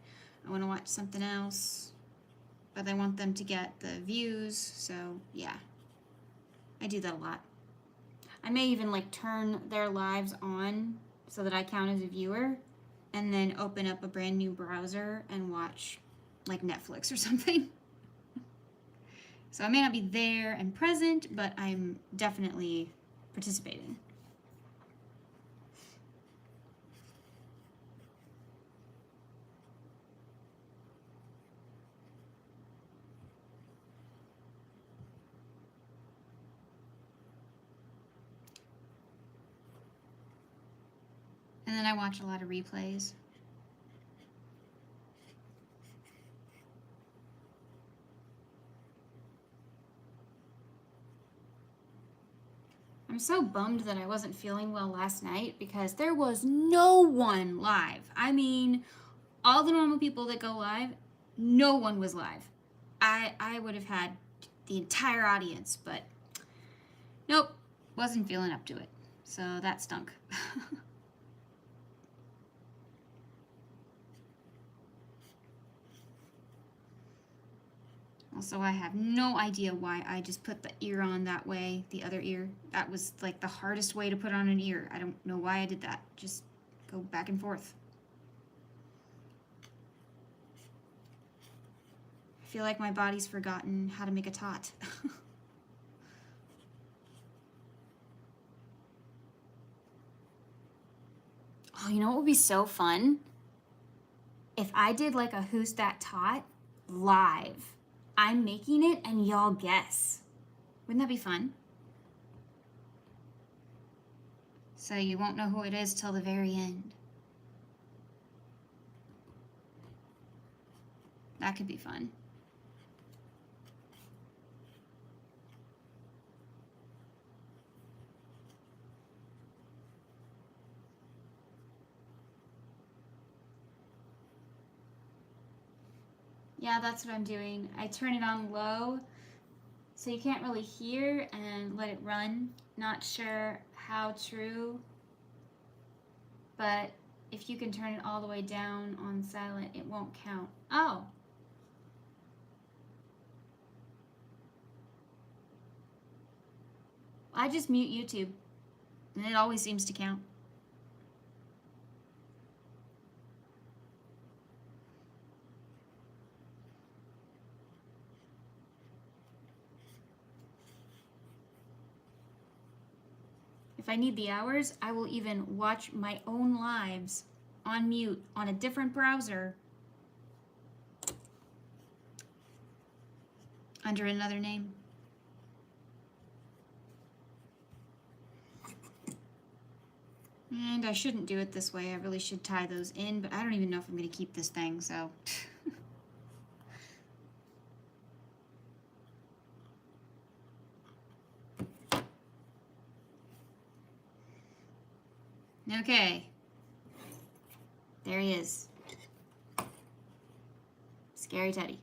I want to watch something else, but I want them to get the views, so yeah. I do that a lot. I may even like turn their lives on so that I count as a viewer, and then open up a brand new browser and watch like Netflix or something. So I may not be there and present, but I'm definitely participating. And then I watch a lot of replays. I'm so bummed that I wasn't feeling well last night because there was no one live. I mean, all the normal people that go live, no one was live. I would have had the entire audience, but nope, wasn't feeling up to it. So that stunk. Also, I have no idea why I just put the ear on that way, the other ear. That was like the hardest way to put on an ear. I don't know why I did that. Just go back and forth. I feel like my body's forgotten how to make a tot. Oh, you know what would be so fun? If I did like a Who's That Tot live. I'm making it and y'all guess. Wouldn't that be fun? So you won't know who it is till the very end. That could be fun. Yeah, that's what I'm doing. I turn it on low so you can't really hear and let it run. Not sure how true, but if you can turn it all the way down on silent, it won't count. Oh. I just mute YouTube and it always seems to count. If I need the hours, I will even watch my own lives on mute on a different browser under another name. And I shouldn't do it this way. I really should tie those in, but I don't even know if I'm going to keep this thing, so. Okay. There he is. Scary Teddy.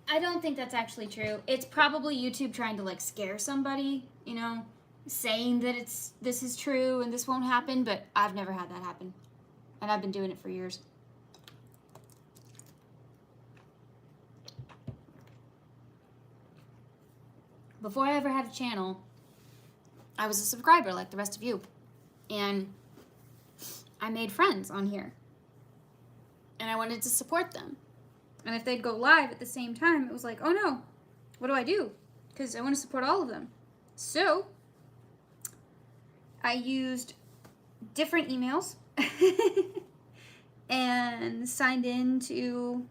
I don't think that's actually true. It's probably YouTube trying to like scare somebody, you know, saying that this is true and this won't happen, but I've never had that happen. And I've been doing it for years. Before I ever had a channel, I was a subscriber like the rest of you. And I made friends on here. And I wanted to support them. And if they'd go live at the same time, it was like, oh no, what do I do? Because I want to support all of them. So I used different emails and signed in to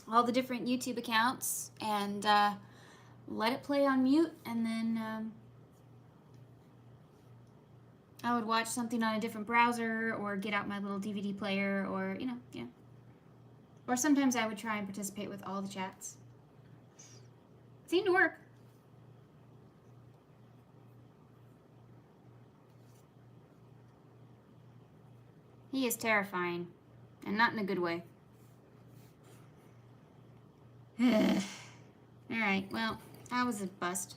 all the different YouTube accounts and let it play on mute, and then I would watch something on a different browser or get out my little DVD player or, you know, yeah. Or sometimes I would try and participate with all the chats. It seemed to work. He is terrifying, and not in a good way. Alright, well, that was a bust.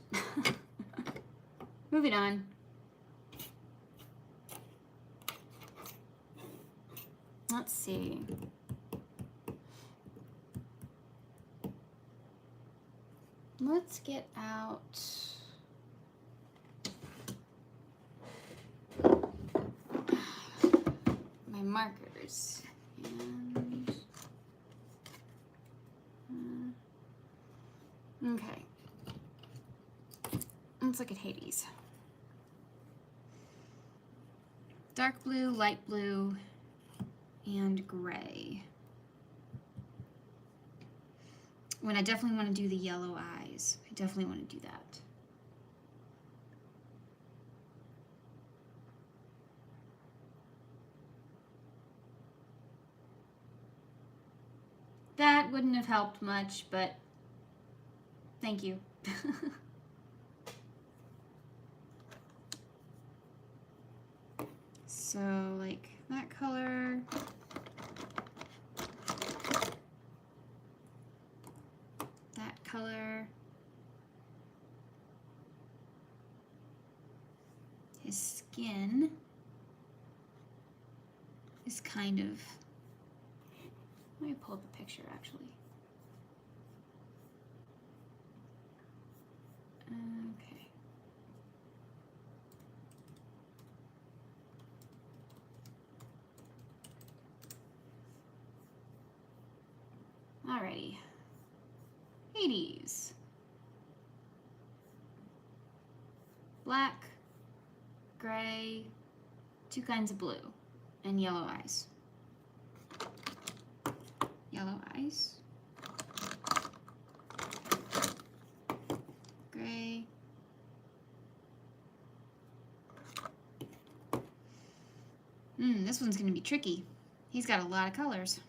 Moving on. Let's see. Let's get out my markers. And okay. Let's look at Hades. Dark blue, light blue, and gray. When I definitely want to do the yellow eyes. I definitely want to do that. That wouldn't have helped much, but thank you. So, like, that color. That color. his skin is kind of, let me pull up a picture actually. Okay. Alrighty. Hades. Black, gray, two kinds of blue, and yellow eyes. Yellow eyes. Gray. This one's gonna be tricky. He's got a lot of colors.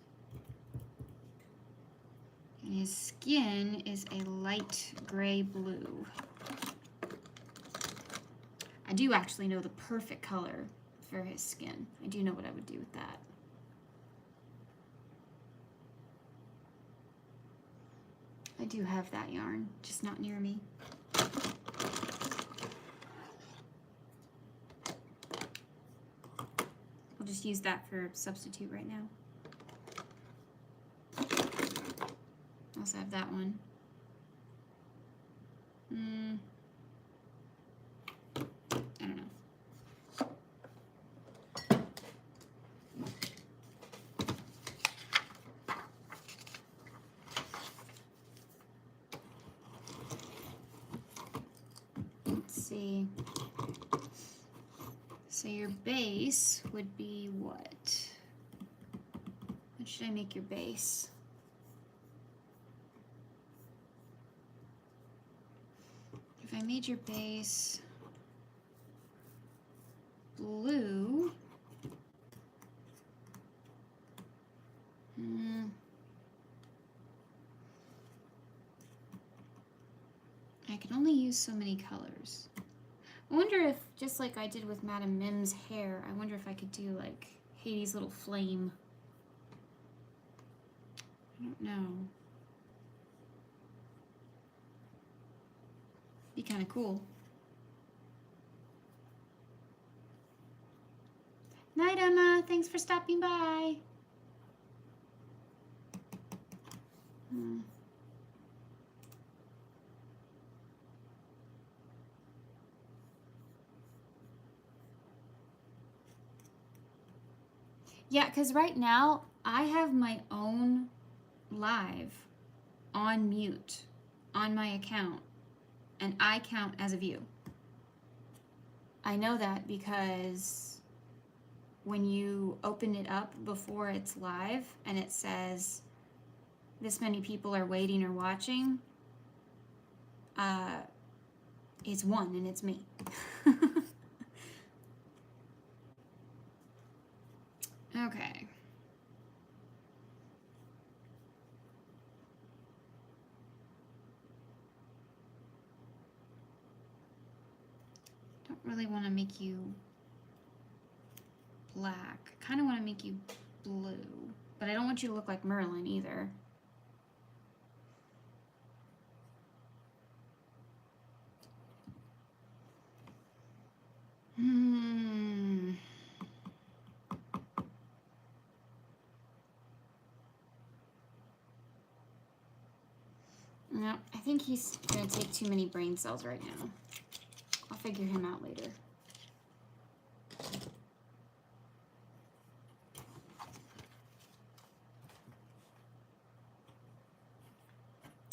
And his skin is a light gray blue. I do actually know the perfect color for his skin. I do know what I would do with that. I do have that yarn, just not near me. I'll just use that for substitute right now. I also have that one. I don't know. Let's see. So your base would be what? What should I make your base? If I made your base blue, I can only use so many colors. I wonder if, just like I did with Madame Mim's hair, I wonder if I could do like Hades' little flame. I don't know. Be kind of cool. Night, Emma. Thanks for stopping by. Yeah, because right now I have my own live on mute on my account, and I count as a view. I know that because when you open it up before it's live and it says this many people are waiting or watching, it's one and it's me. Okay. Don't really want to make you black. I kind of want to make you blue, but I don't want you to look like Merlin either. No, I think he's gonna take too many brain cells right now. I'll figure him out later.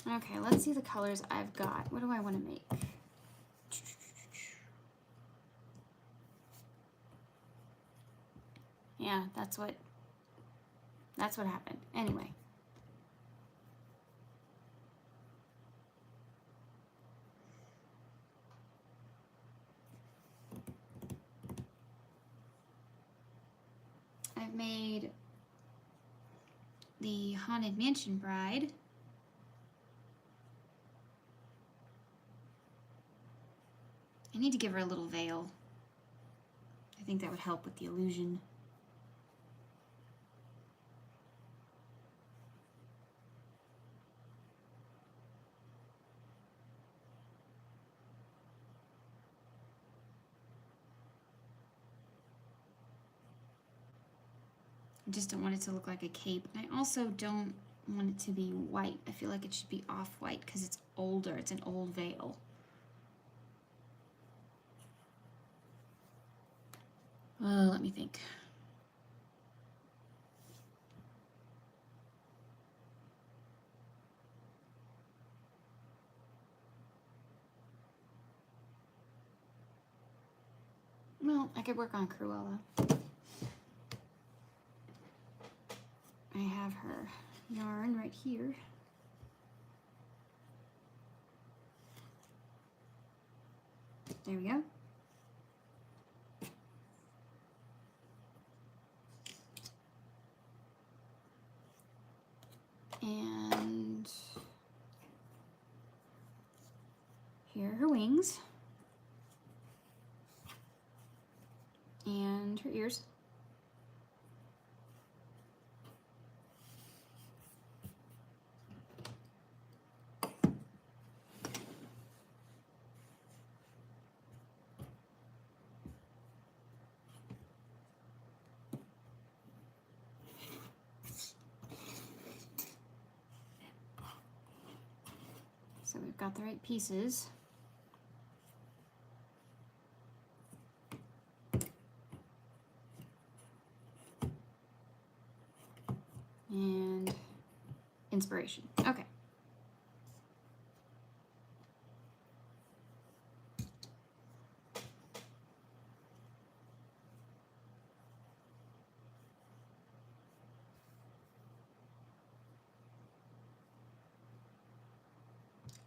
Okay, let's see the colors I've got. What do I want to make? Yeah, that's what happened. Anyway. I've made the Haunted Mansion Bride. I need to give her a little veil. I think that would help with the illusion. just don't want it to look like a cape. And I also don't want it to be white. I feel like it should be off-white because it's older. It's an old veil. Let me think. Well, I could work on Cruella. I have her yarn right here. There we go. And here are her wings. And her ears. So we've got the right pieces. And inspiration. Okay.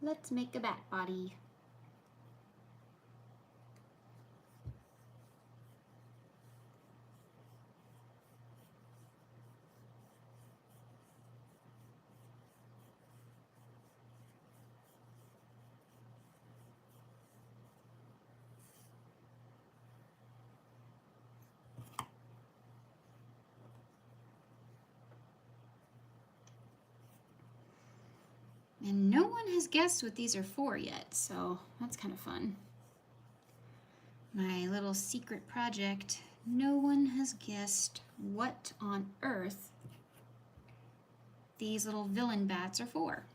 Let's make a bat body. And no one has guessed what these are for yet, so that's kind of fun. My little secret project. No one has guessed what on earth these little villain bats are for.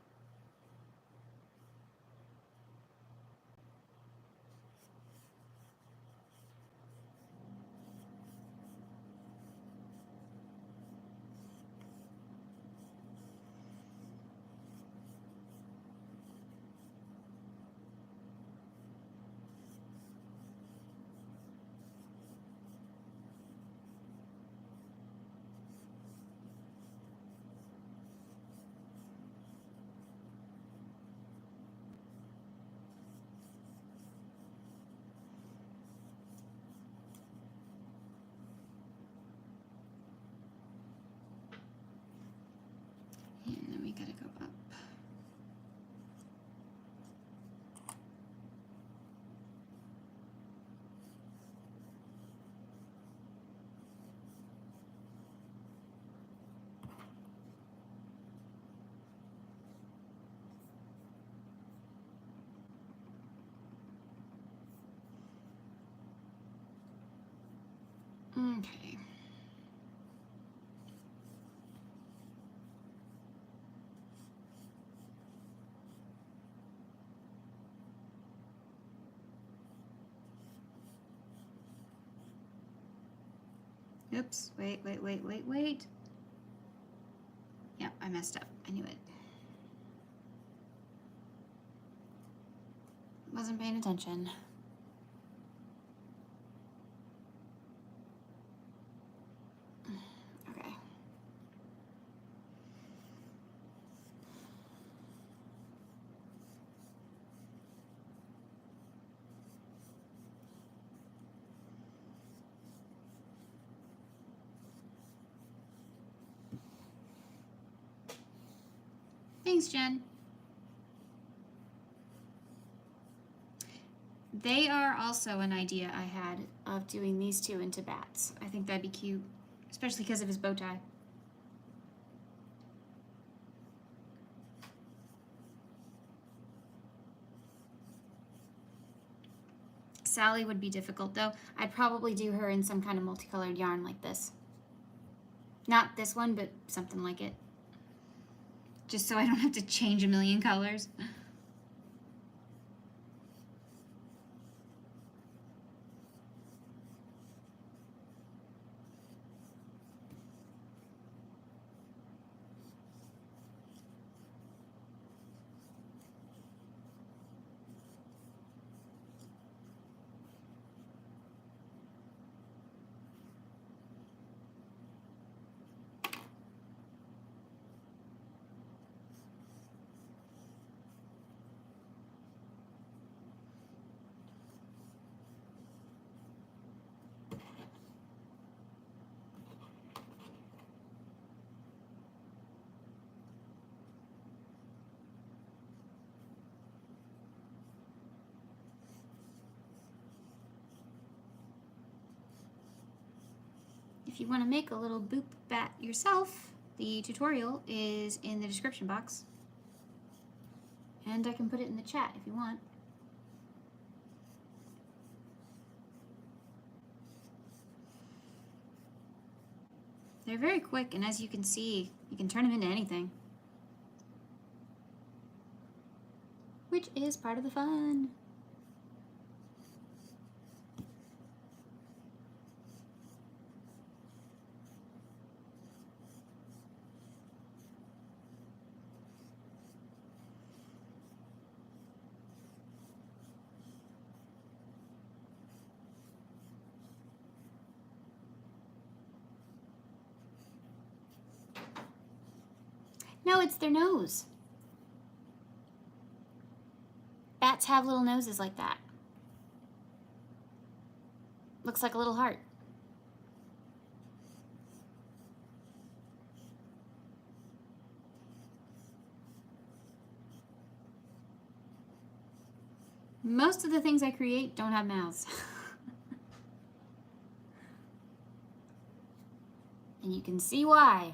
And then we gotta go up. Okay. Oops, wait. Yeah, I messed up. I knew it. Wasn't paying attention. Okay. Thanks, Jen. They are also an idea I had of doing these two into bats. I think that'd be cute, especially because of his bow tie. Sally would be difficult though. I'd probably do her in some kind of multicolored yarn like this. Not this one, but something like it. Just so I don't have to change a million colors. If you want to make a little boop bat yourself, the tutorial is in the description box. And I can put it in the chat if you want. They're very quick, and as you can see, you can turn them into anything. Which is part of the fun. No, it's their nose. Bats have little noses like that. Looks like a little heart. Most of the things I create don't have mouths. And you can see why.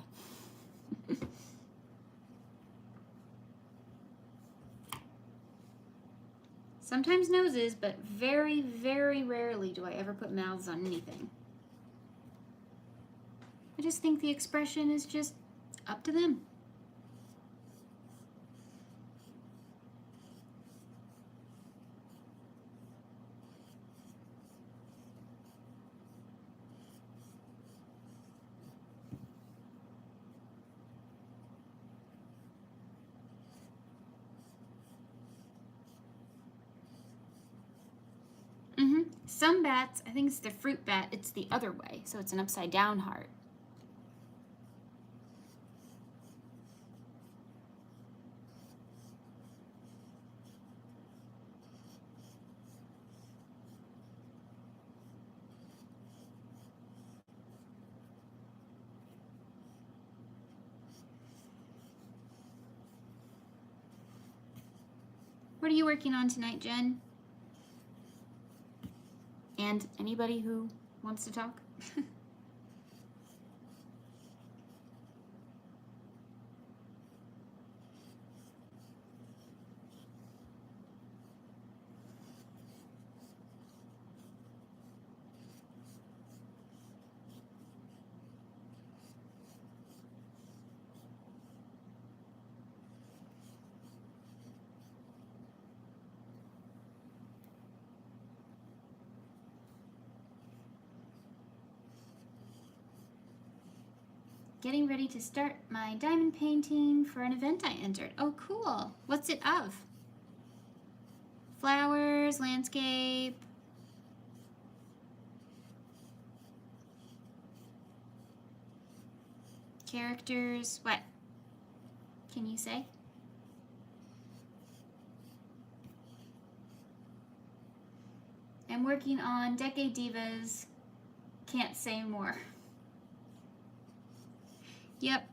Sometimes noses, but very, very rarely do I ever put mouths on anything. I just think the expression is just up to them. Some bats, I think it's the fruit bat, it's the other way, so it's an upside down heart. What are you working on tonight, Jen? And anybody who wants to talk? Getting ready to start my diamond painting for an event I entered. Oh, cool. What's it of? Flowers, landscape. Characters. What? Can you say? I'm working on Decade Divas. Can't say more. Yep.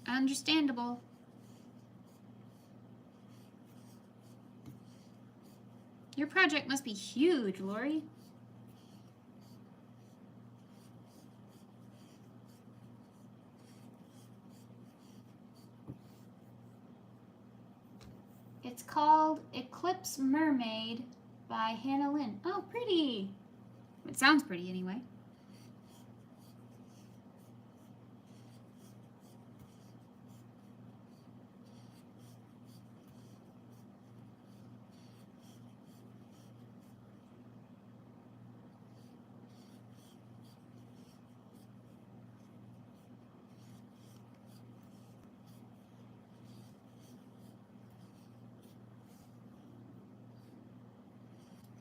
Understandable. Your project must be huge, Lori. It's called Eclipse Mermaid by Hannah Lynn. Oh, pretty. It sounds pretty anyway.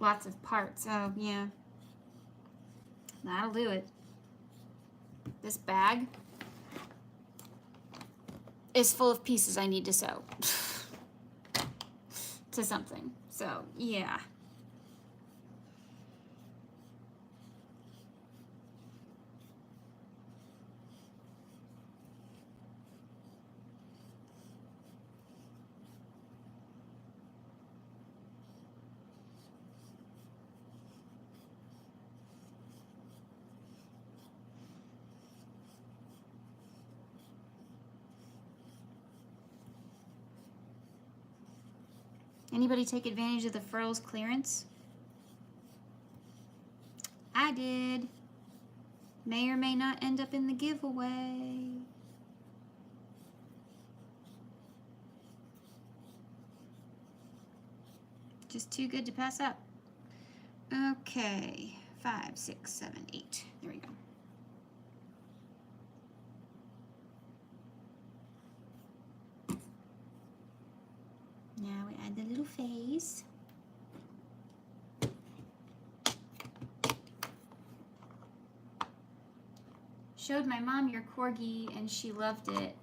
Lots of parts. Oh, yeah. That'll do it. This bag is full of pieces I need to sew to something. So, yeah. Anybody take advantage of the furls clearance? I did. May or may not end up in the giveaway. Just too good to pass up. Okay, 5, 6, 7, 8. There we go. Now we add the little face. Showed my mom your corgi and she loved it.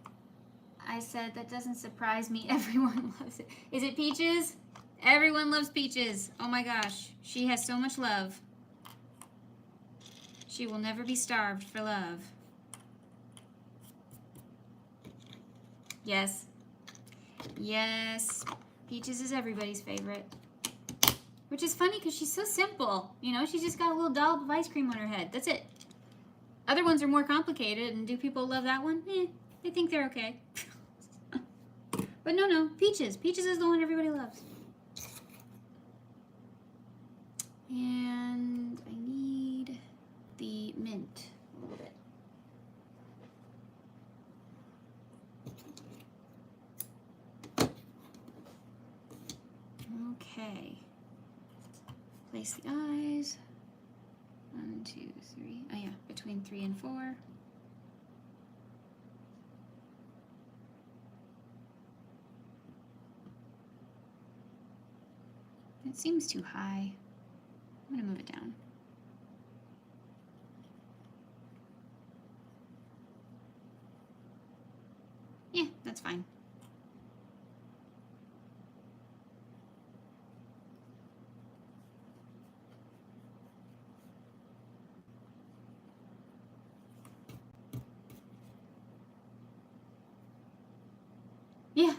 I said, that doesn't surprise me. Everyone loves it. Is it Peaches? Everyone loves Peaches. Oh my gosh. She has so much love. She will never be starved for love. Yes. Yes. Peaches is everybody's favorite. Which is funny because she's so simple. You know, she's just got a little dollop of ice cream on her head. That's it. Other ones are more complicated, and do people love that one? They think they're okay. But no, Peaches. Peaches is the one everybody loves. And I need the mint a little bit. Okay. Place the eyes. 1, 2, 3. Oh yeah, between 3 and 4. It seems too high. I'm gonna move it down. Yeah, that's fine. Yeah,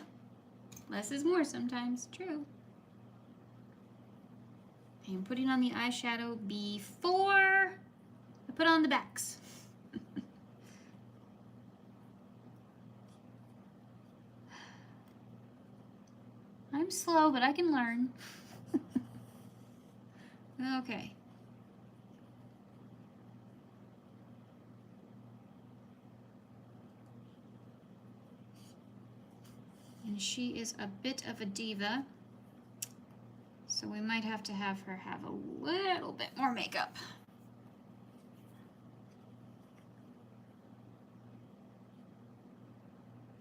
less is more sometimes, true. I am putting on the eyeshadow before I put on the backs. I'm slow, but I can learn. Okay. And she is a bit of a diva, so we might have to have her have a little bit more makeup.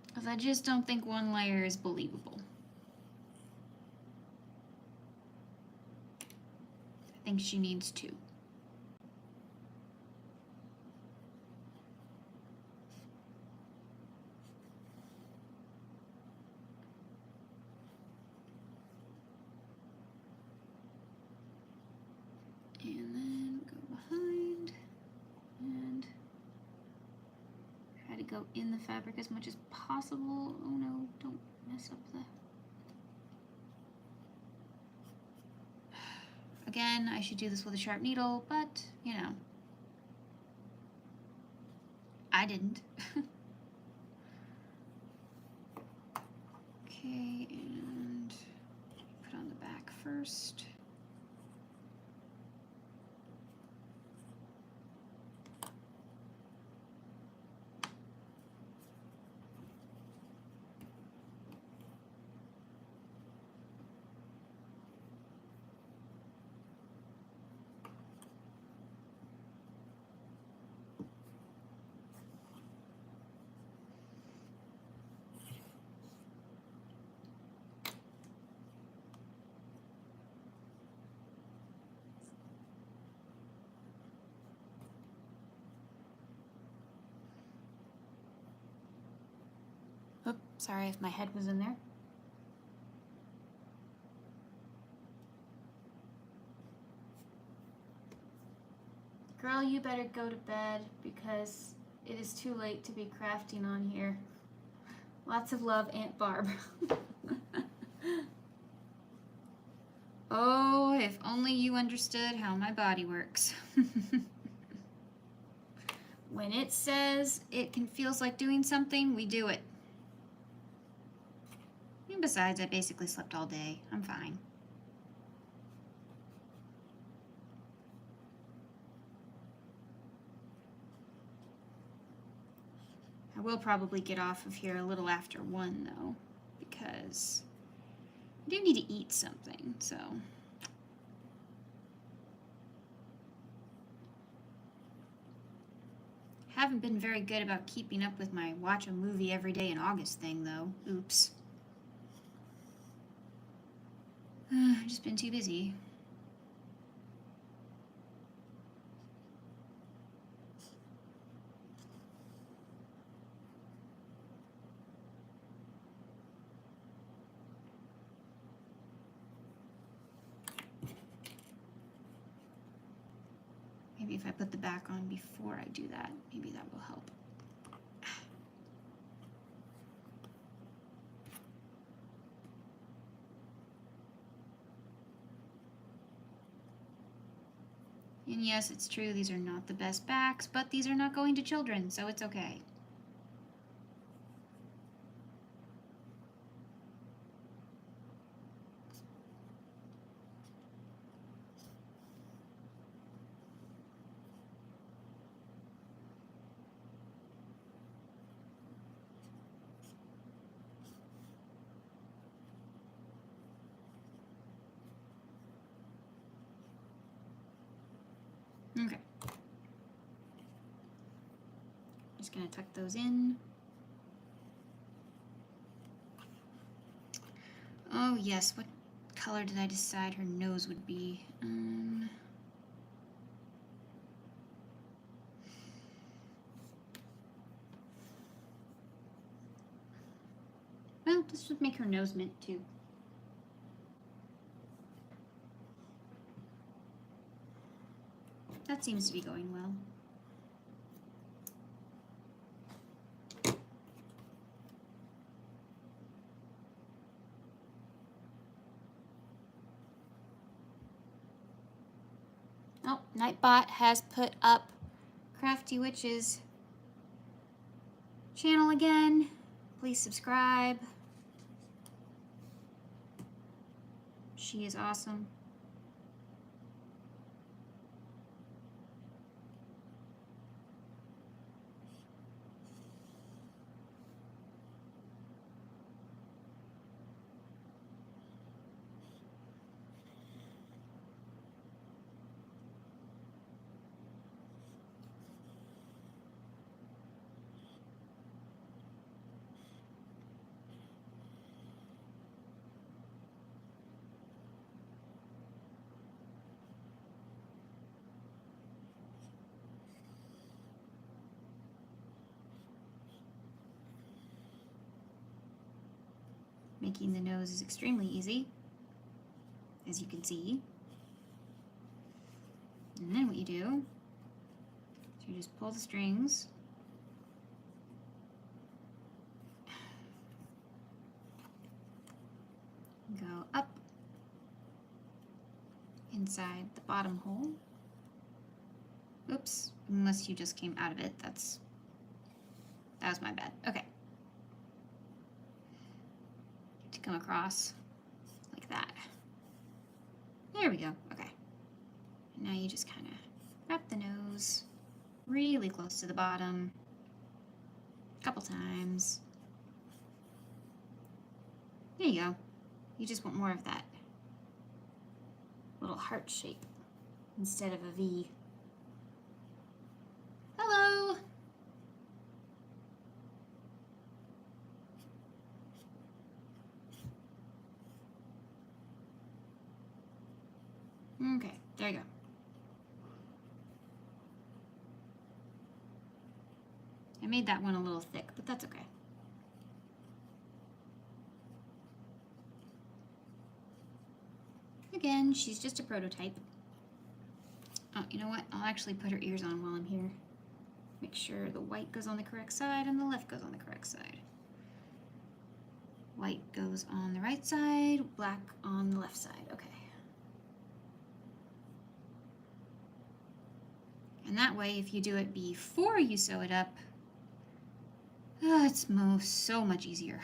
Because I just don't think one layer is believable. I think she needs 2. And then go behind and try to go in the fabric as much as possible. Oh no, don't mess up the... Again, I should do this with a sharp needle, but, you know, I didn't. Okay, and put on the back first. Sorry if my head was in there. Girl, you better go to bed because it is too late to be crafting on here. Lots of love, Aunt Barb. Oh, if only you understood how my body works. When it says it feels like doing something, we do it. And besides, I basically slept all day. I'm fine. I will probably get off of here a little after 1 though, because I do need to eat something, so. Haven't been very good about keeping up with my watch a movie every day in August thing though. Oops. I've just been too busy. Maybe if I put the back on before I do that, maybe that will help. And yes, it's true, these are not the best backs, but these are not going to children, so it's okay. Okay. Just gonna tuck those in. Oh yes, what color did I decide her nose would be? Well, this would make her nose mint too. That seems to be going well. Oh, Nightbot has put up Crafty Witch's channel again. Please subscribe. She is awesome. Making the nose is extremely easy, as you can see. And then what you do is you just pull the strings, go up inside the bottom hole. Oops, unless you just came out of it, that was my bad. Okay. To come across like that. There we go. Okay. And now you just kind of wrap the nose really close to the bottom a couple times. There you go. You just want more of that little heart shape instead of a V. Hello! Okay, there you go. I made that one a little thick, but that's okay. Again, she's just a prototype. Oh, you know what? I'll actually put her ears on while I'm here. Make sure the white goes on the correct side and the left goes on the correct side. White goes on the right side, black on the left side. Okay. And that way, if you do it before you sew it up, it's so much easier.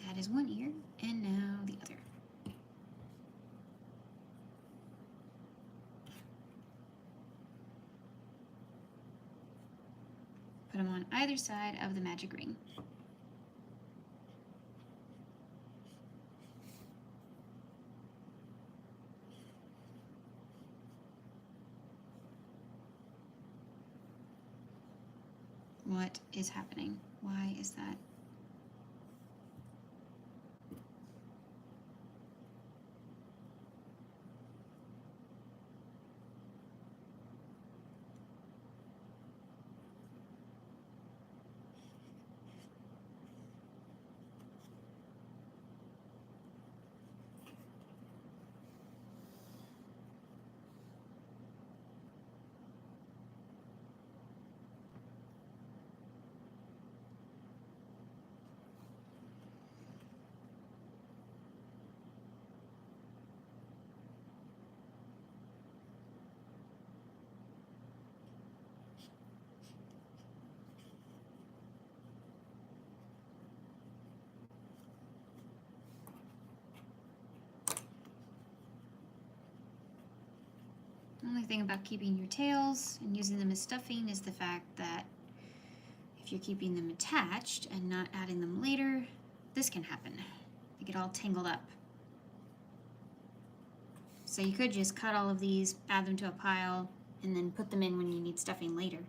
That is one ear, and now the other. Put them on either side of the magic ring. What is happening? Why is that? The only thing about keeping your tails and using them as stuffing is the fact that if you're keeping them attached and not adding them later, this can happen. They get all tangled up. So you could just cut all of these, add them to a pile, and then put them in when you need stuffing later.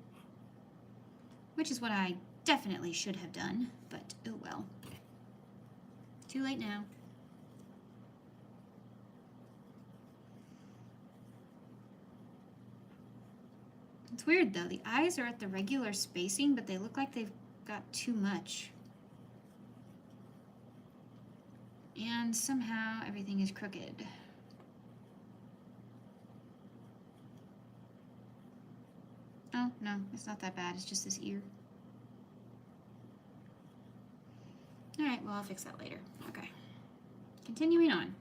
Which is what I definitely should have done, but oh well. Too late now. It's weird though, the eyes are at the regular spacing, but they look like they've got too much. And somehow everything is crooked. Oh, no, it's not that bad, it's just this ear. Alright, well I'll fix that later. Okay. Continuing on.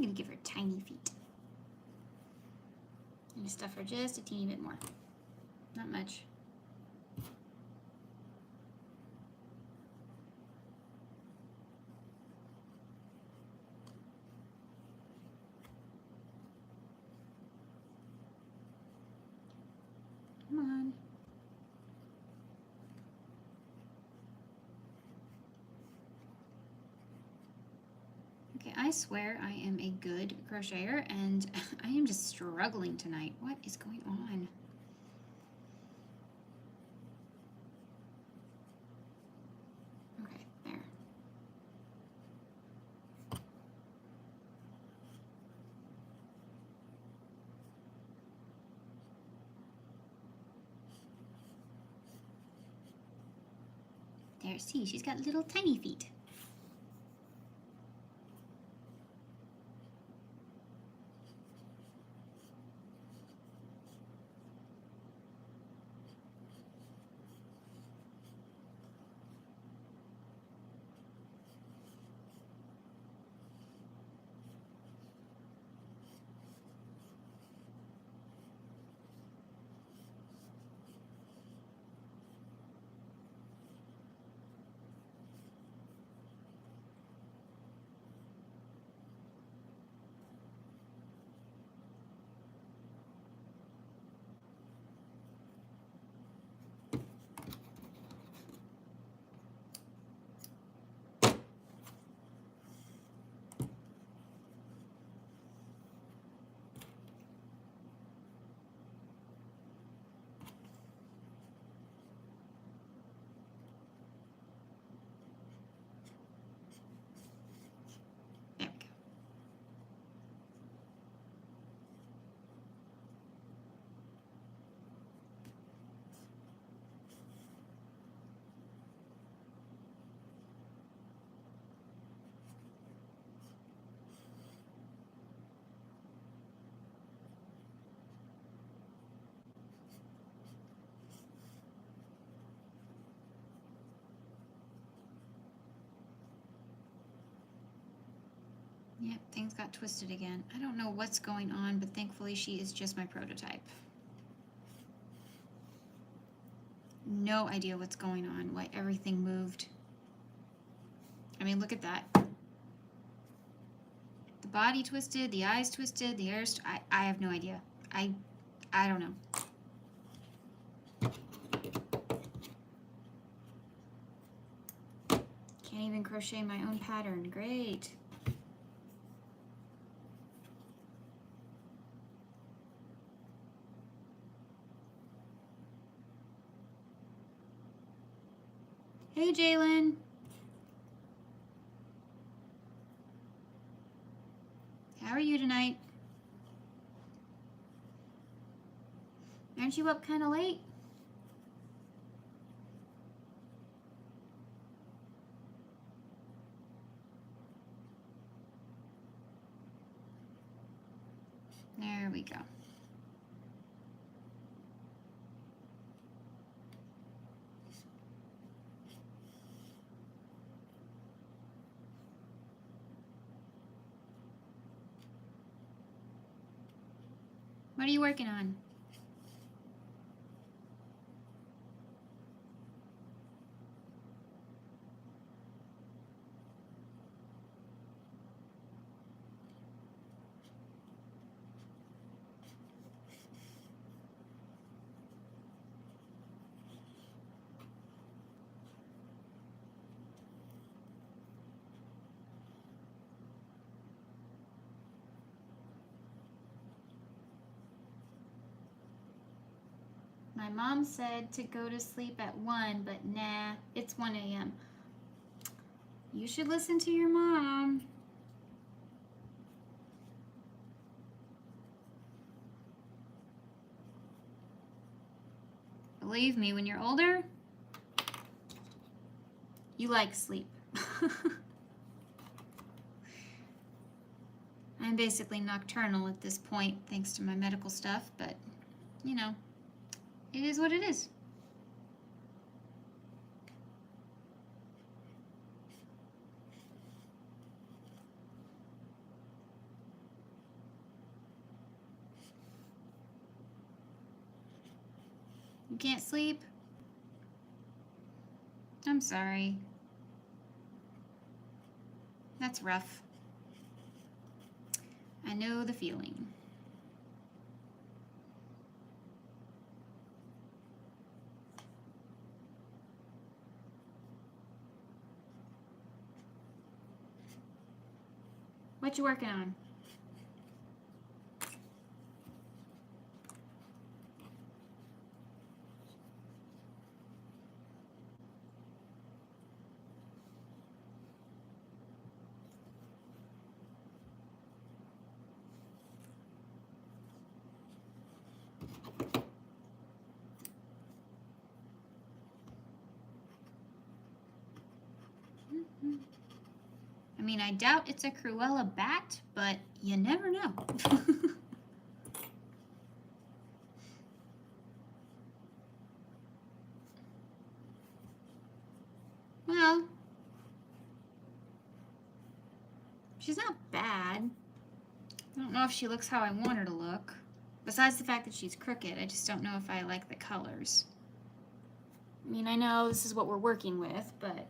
gonna give her tiny feet. I'm gonna stuff her just a teeny bit more. Not much. Come on. Okay, I swear I am a good crocheter and I am just struggling tonight. What is going on? Okay, there. There, see, she's got little tiny feet. There we go. Yep, things got twisted again. I don't know what's going on, but thankfully she is just my prototype. No idea what's going on, why everything moved. I mean, look at that. The body twisted, the eyes twisted, the ears. I have no idea. I don't know. Can't even crochet my own pattern. Great. Hey, Jalen. How are you tonight? Aren't you up kind of late? There we go. What are you working on? My mom said to go to sleep at 1, but nah, it's 1 a.m. You should listen to your mom. Believe me, when you're older, you like sleep. I'm basically nocturnal at this point, thanks to my medical stuff, but, you know, it is what it is. You can't sleep? I'm sorry. That's rough. I know the feeling. What you working on? I mean, I doubt it's a Cruella bat, but you never know. Well, she's not bad. I don't know if she looks how I want her to look. Besides the fact that she's crooked, I just don't know if I like the colors. I mean, I know this is what we're working with, but...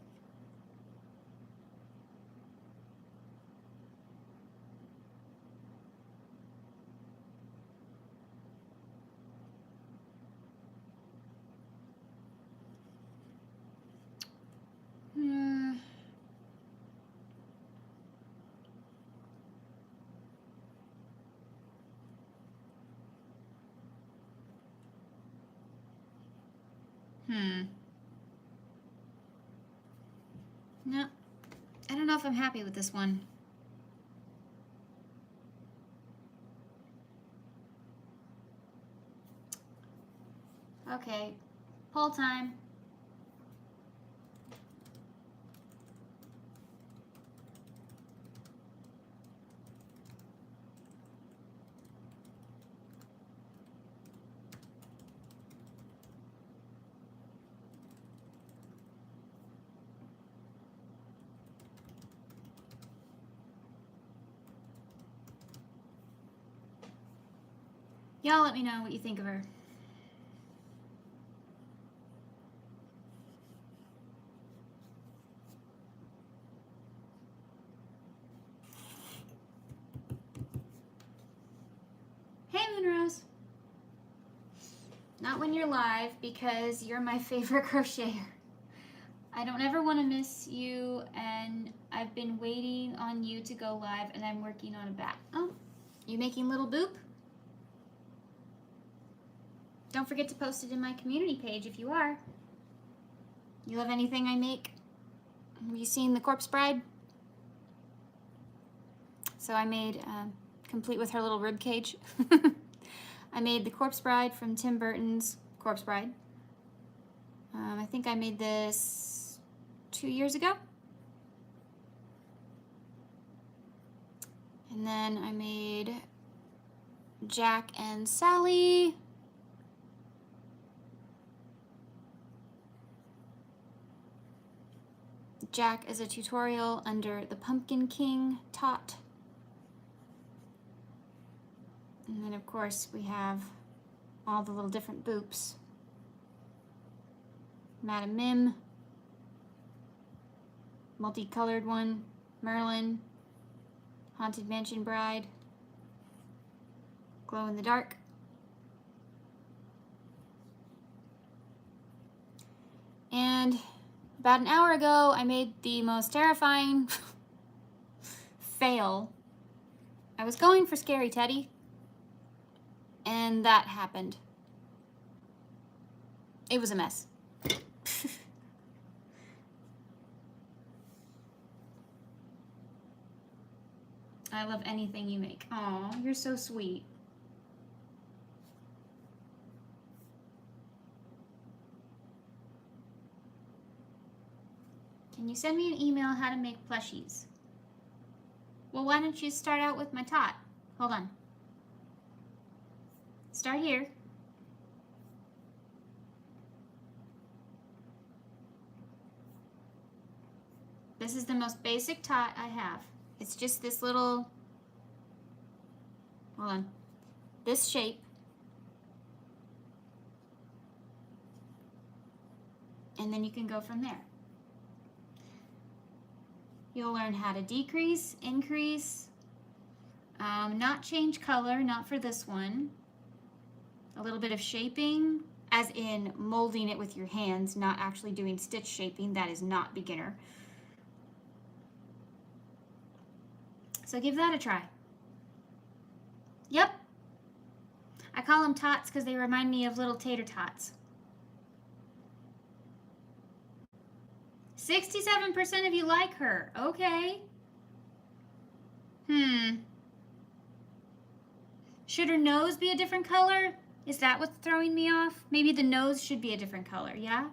No, I don't know if I'm happy with this one. Okay, pull time. Y'all let me know what you think of her. Hey, Moonrose. Not when you're live, because you're my favorite crocheter. I don't ever want to miss you, and I've been waiting on you to go live, and I'm working on a bat. Oh, you making little boop? Don't forget to post it in my community page if you are. You love anything I make? Have you seen The Corpse Bride? So I made, complete with her little rib cage. I made The Corpse Bride from Tim Burton's Corpse Bride. I think I made this 2 years ago. And then I made Jack and Sally. Jack is a tutorial under the Pumpkin King tot. And then of course we have all the little different boops. Madam Mim, multicolored one, Merlin, Haunted Mansion Bride, Glow in the Dark. And about an hour ago, I made the most terrifying fail. I was going for Scary Teddy, and that happened. It was a mess. I love anything you make. Aw, you're so sweet. Can you send me an email how to make plushies? Well, why don't you start out with my tot? Hold on. Start here. This is the most basic tot I have. It's just this little, hold on, this shape. and then you can go from there. You'll learn how to decrease, increase, not change color, not for this one. A little bit of shaping, as in molding it with your hands, not actually doing stitch shaping. That is not beginner. So give that a try. Yep. I call them tots because they remind me of little tater tots. 67% of you like her. Okay. Should her nose be a different color? Is that what's throwing me off? Maybe the nose should be a different color, yeah?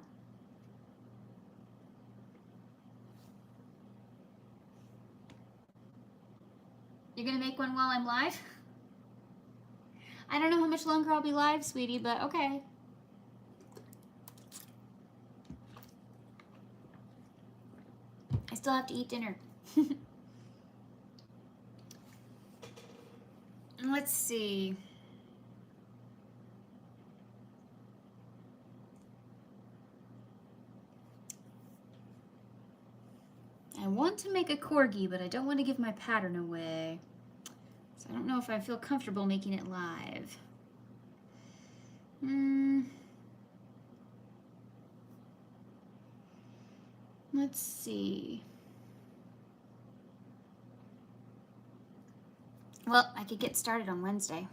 You're gonna make one while I'm live? I don't know how much longer I'll be live, sweetie, but okay. I still have to eat dinner. Let's see. I want to make a corgi, but I don't want to give my pattern away. So I don't know if I feel comfortable making it live. Let's see. Well, I could get started on Wednesday.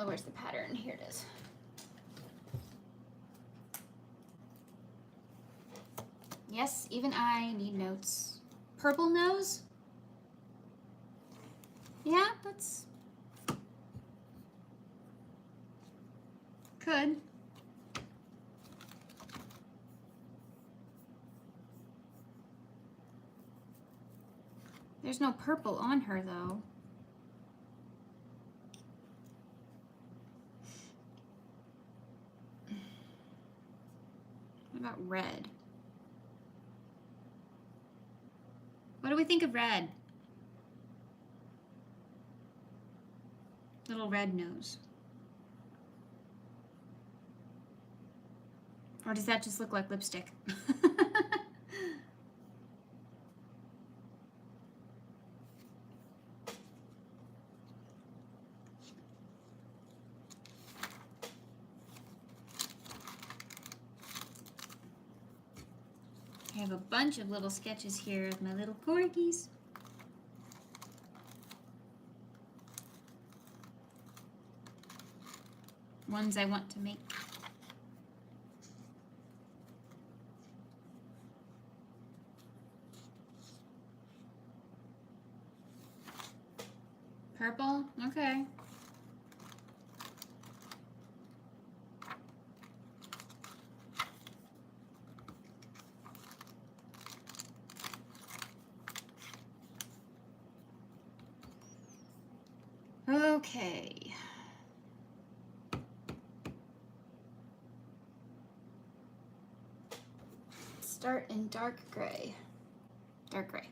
Where's the pattern? Here it is. Yes, even I need notes. Purple nose? Yeah, that's... Could. There's no purple on her, though. What about red? What do we think of red? Little red nose. Or does that just look like lipstick? I have a bunch of little sketches here of my little corgis. Ones I want to make. Purple? Okay. Okay. Start in dark gray. Dark gray.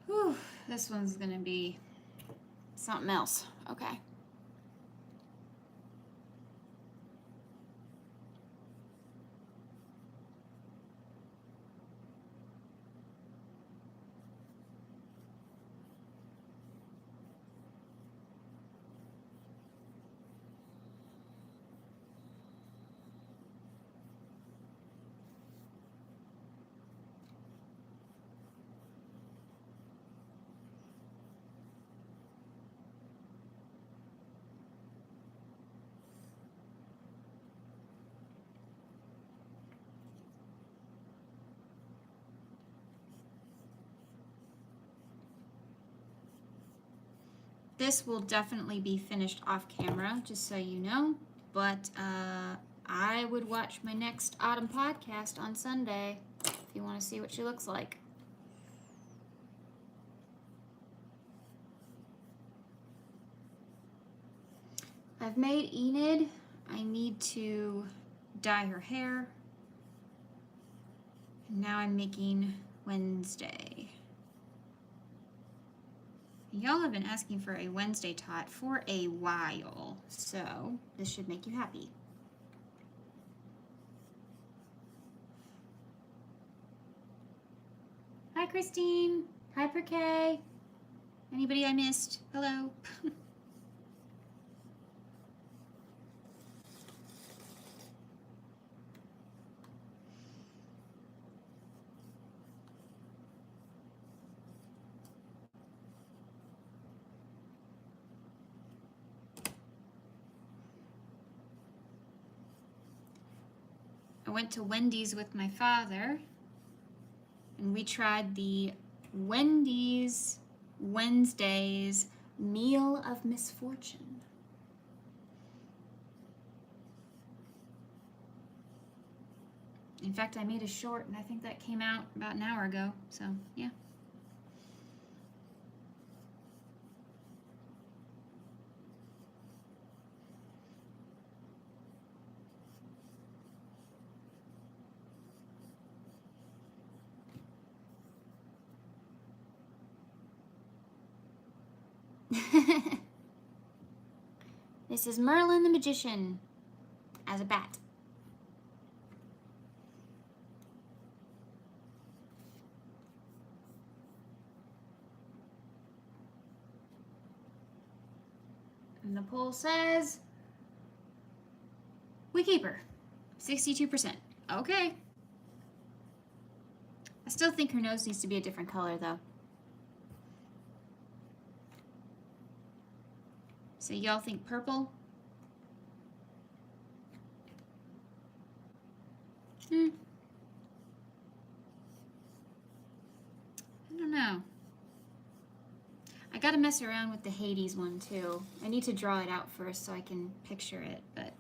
Whew, this one's gonna be something else. Okay. This will definitely be finished off camera, just so you know, but I would watch my next autumn podcast on Sunday if you want to see what she looks like. I've made Enid. I need to dye her hair. And now I'm making Wednesday. Y'all have been asking for a Wednesday tot for a while, so this should make you happy. Hi, Christine. Hi, Perkay. Anybody I missed? Hello. I went to Wendy's with my father, and we tried the Wendy's Wednesdays Meal of Misfortune. In fact, I made a short, and I think that came out about an hour ago, so yeah. This is Merlin the Magician as a bat. And the poll says, we keep her. 62%. Okay. I still think her nose needs to be a different color though. So y'all think purple? I don't know. I gotta mess around with the Hades one too. I need to draw it out first so I can picture it, but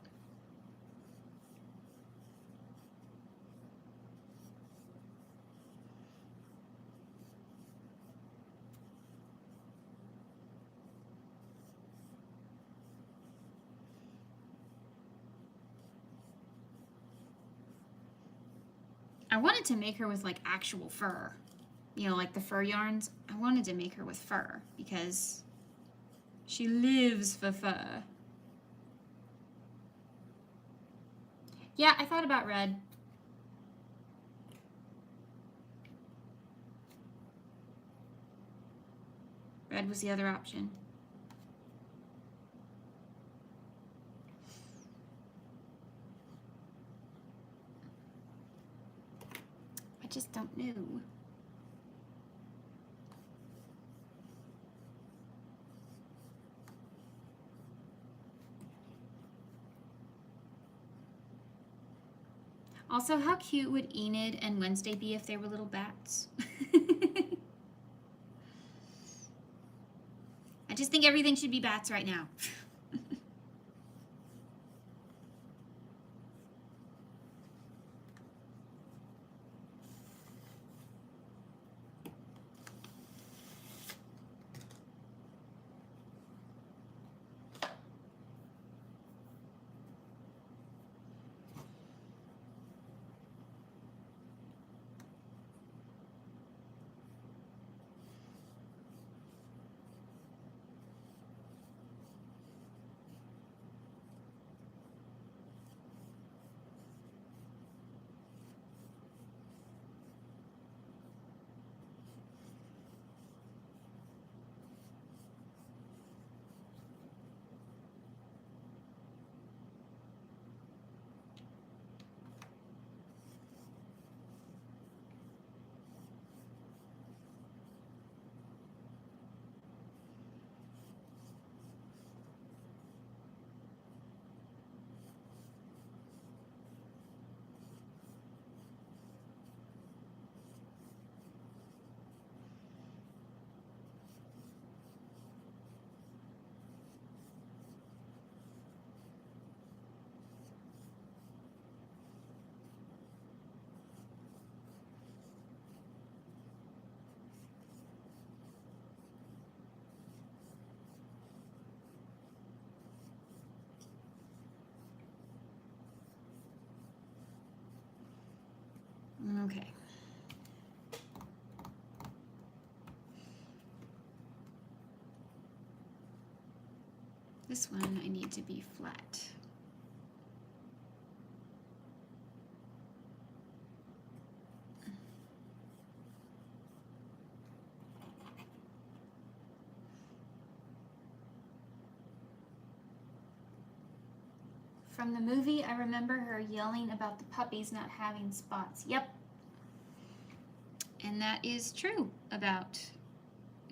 I wanted to make her with like actual fur. You know, like the fur yarns. I wanted to make her with fur because she lives for fur. Yeah, I thought about red. Red was the other option. I just don't know. Also, how cute would Enid and Wednesday be if they were little bats? I just think everything should be bats right now. Okay. This one I need to be flat. From the movie, I remember her yelling about the puppies not having spots. Yep. And that is true about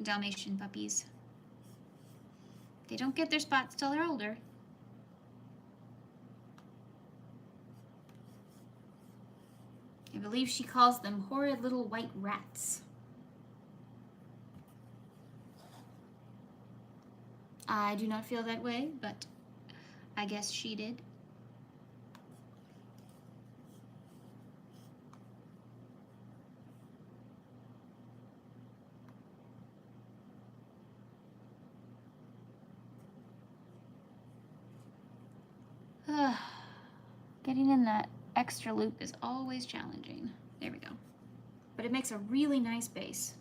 Dalmatian puppies. They don't get their spots till they're older. I believe she calls them horrid little white rats. I do not feel that way, but I guess she did. Getting in that extra loop is always challenging. There we go. But it makes a really nice base.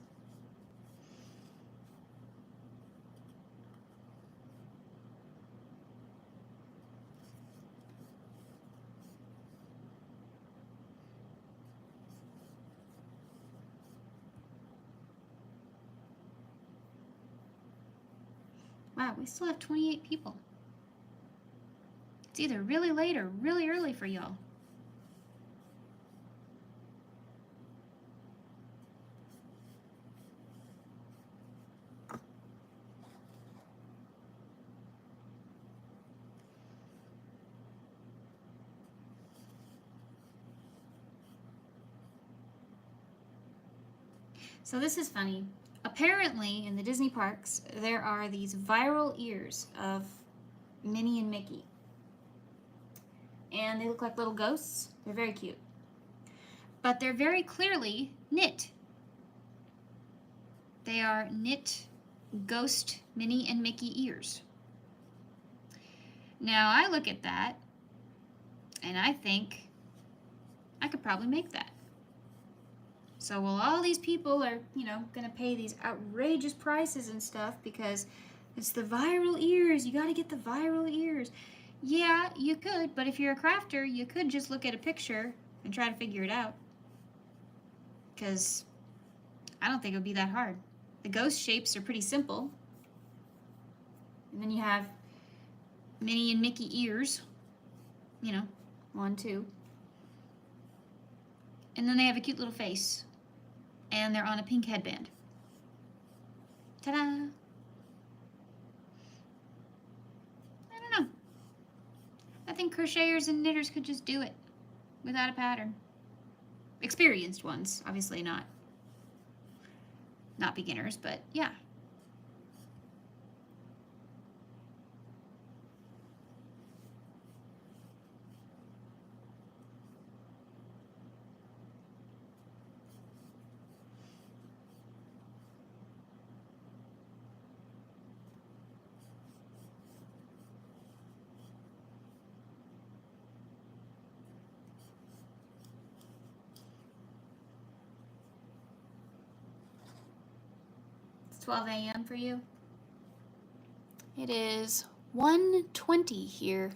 Wow, we still have 28 people. It's either really late or really early for y'all. So this is funny. Apparently, in the Disney parks, there are these viral ears of Minnie and Mickey. And they look like little ghosts. They're very cute. But they're very clearly knit. They are knit ghost Minnie and Mickey ears. Now, I look at that, and I think I could probably make that. So while all these people are, you know, gonna pay these outrageous prices and stuff because it's the viral ears, you gotta get the viral ears. Yeah, you could, but if you're a crafter, you could just look at a picture and try to figure it out. Because I don't think it would be that hard. The ghost shapes are pretty simple. And then you have Minnie and Mickey ears. You know, 1, 2. And then they have a cute little face. And they're on a pink headband. Ta-da! I don't know. I think crocheters and knitters could just do it without a pattern. Experienced ones, obviously not beginners, but yeah. It's 12 a.m. for you. It is 1:20 here.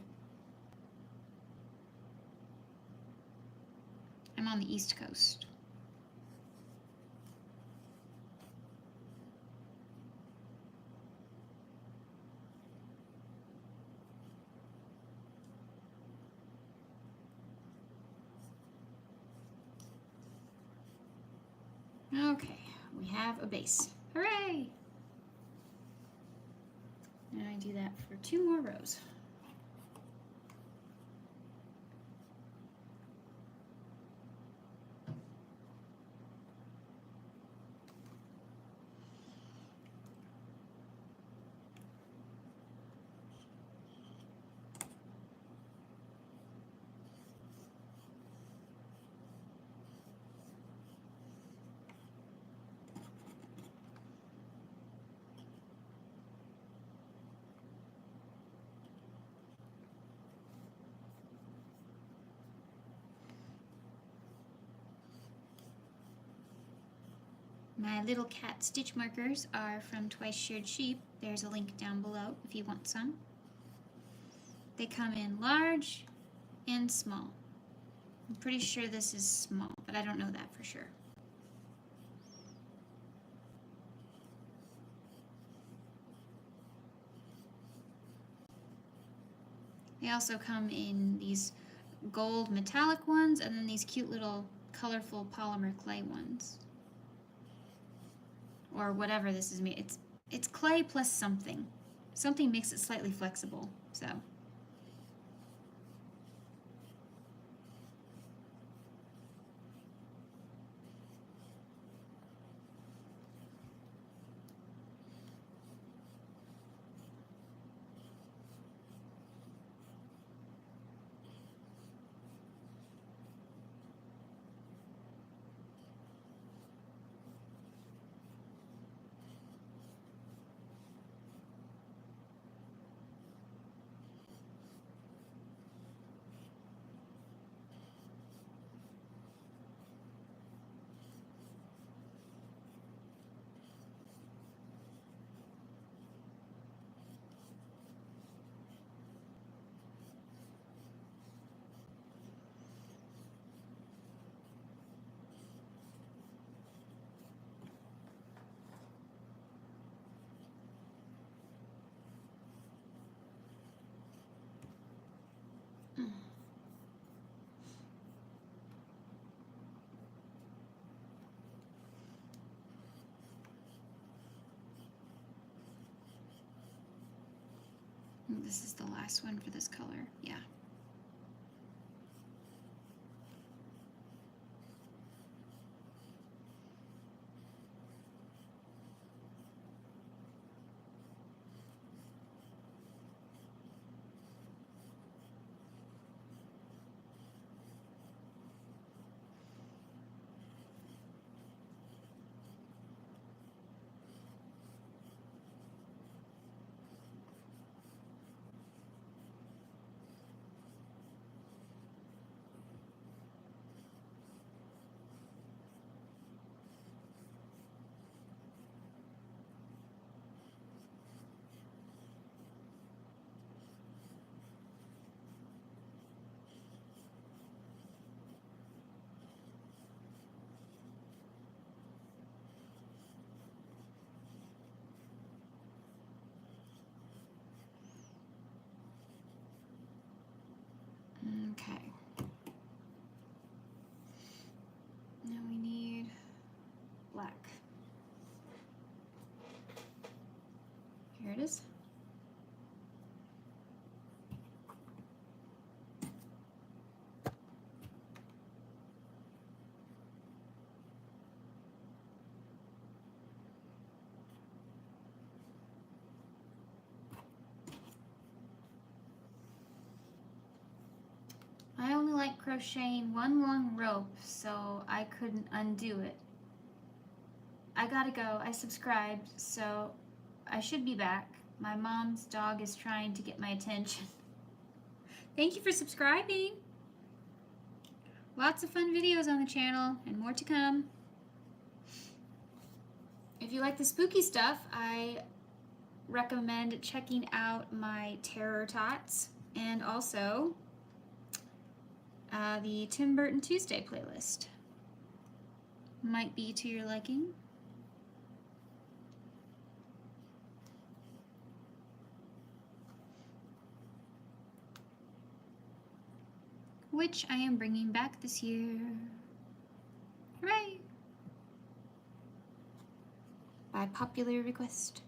I'm on the East Coast. Okay, we have a base. Hooray! And I do that for 2 more rows. My little cat stitch markers are from Twice Sheared Sheep. There's a link down below if you want some. They come in large and small. I'm pretty sure this is small, but I don't know that for sure. They also come in these gold metallic ones and then these cute little colorful polymer clay ones. Or whatever this is made. It's clay plus something. Something makes it slightly flexible, so. This is the last one for this color, yeah. Okay. Now we need black. Here it is. I only like crocheting one long rope, so I couldn't undo it. I gotta go. I subscribed, so I should be back. My mom's dog is trying to get my attention. Thank you for subscribing. Lots of fun videos on the channel and more to come. If you like the spooky stuff, I recommend checking out my Terror Tots and also the Tim Burton Tuesday playlist. Might be to your liking. Which I am bringing back this year. Hooray! By popular request.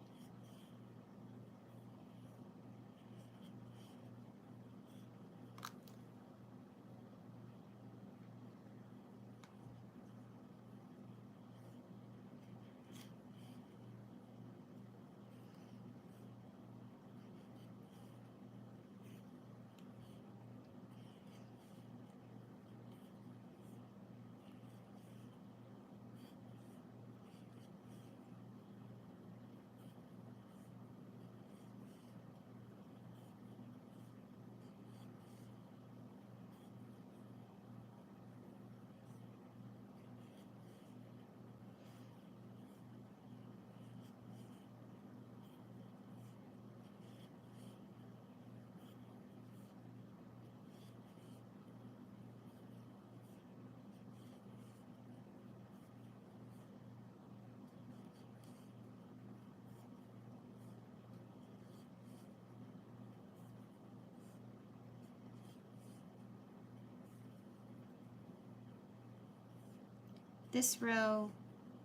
This row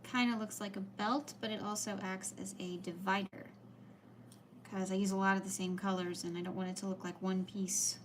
kind of looks like a belt, but it also acts as a divider because I use a lot of the same colors and I don't want it to look like one piece.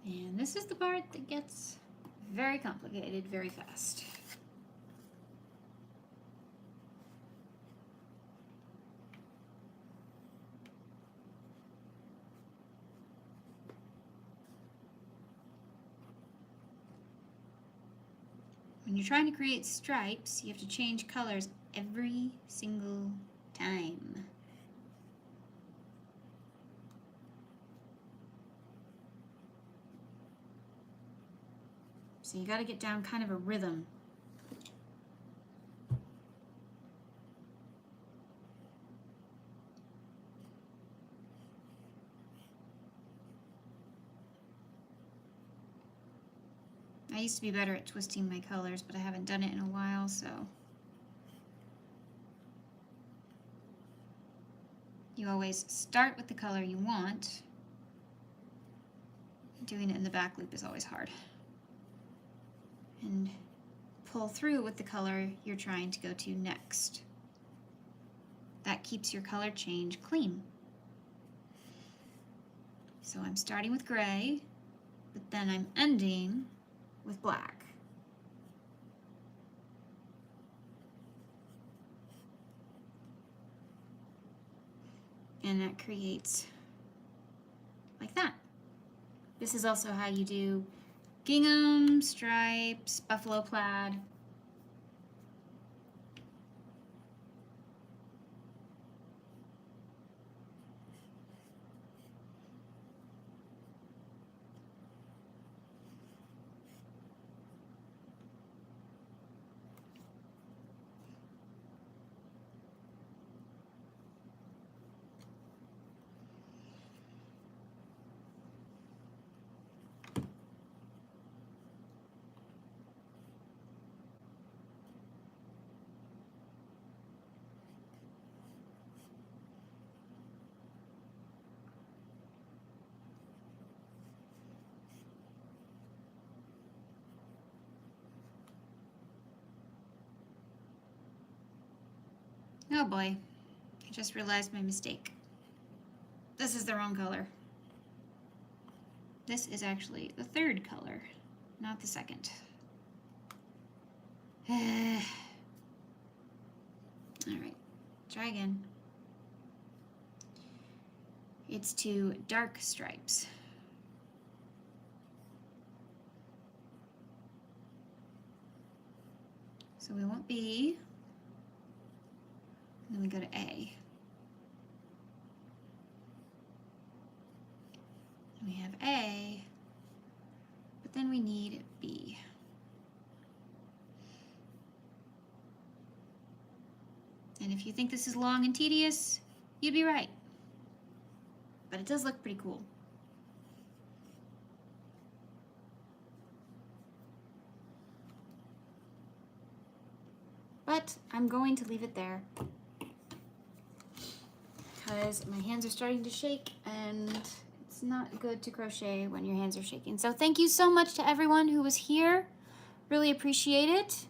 And this is the part that gets very complicated very fast. When you're trying to create stripes, you have to change colors every single time. So you got to get down kind of a rhythm. I used to be better at twisting my colors, but I haven't done it in a while, so. You always start with the color you want. Doing it in the back loop is always hard. And pull through with the color you're trying to go to next. That keeps your color change clean. So I'm starting with gray, but then I'm ending with black. And that creates like that. This is also how you do gingham, stripes, buffalo plaid. Oh boy, I just realized my mistake. This is the wrong color. This is actually the third color, not the second. All right, try again. It's to dark stripes. So we want B, and then we go to A. And we have A, but then we need B. And if you think this is long and tedious, you'd be right. But it does look pretty cool. But I'm going to leave it there because my hands are starting to shake and it's not good to crochet when your hands are shaking. So thank you so much to everyone who was here. Really appreciate it.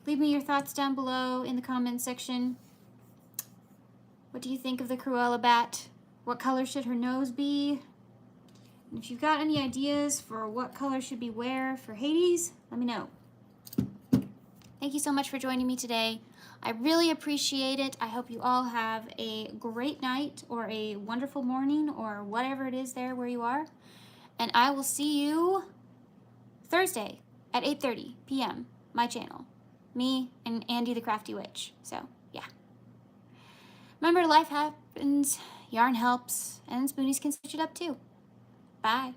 Leave me your thoughts down below in the comments section. What do you think of the Cruella bat? What color should her nose be? And if you've got any ideas for what color should be where for Hades, let me know. Thank you so much for joining me today. I really appreciate it. I hope you all have a great night or a wonderful morning or whatever it is there where you are. And I will see you Thursday at 8:30 p.m. my channel. Me and Andy the Crafty Witch. So, yeah. Remember, life happens, yarn helps, and spoonies can stitch it up too. Bye.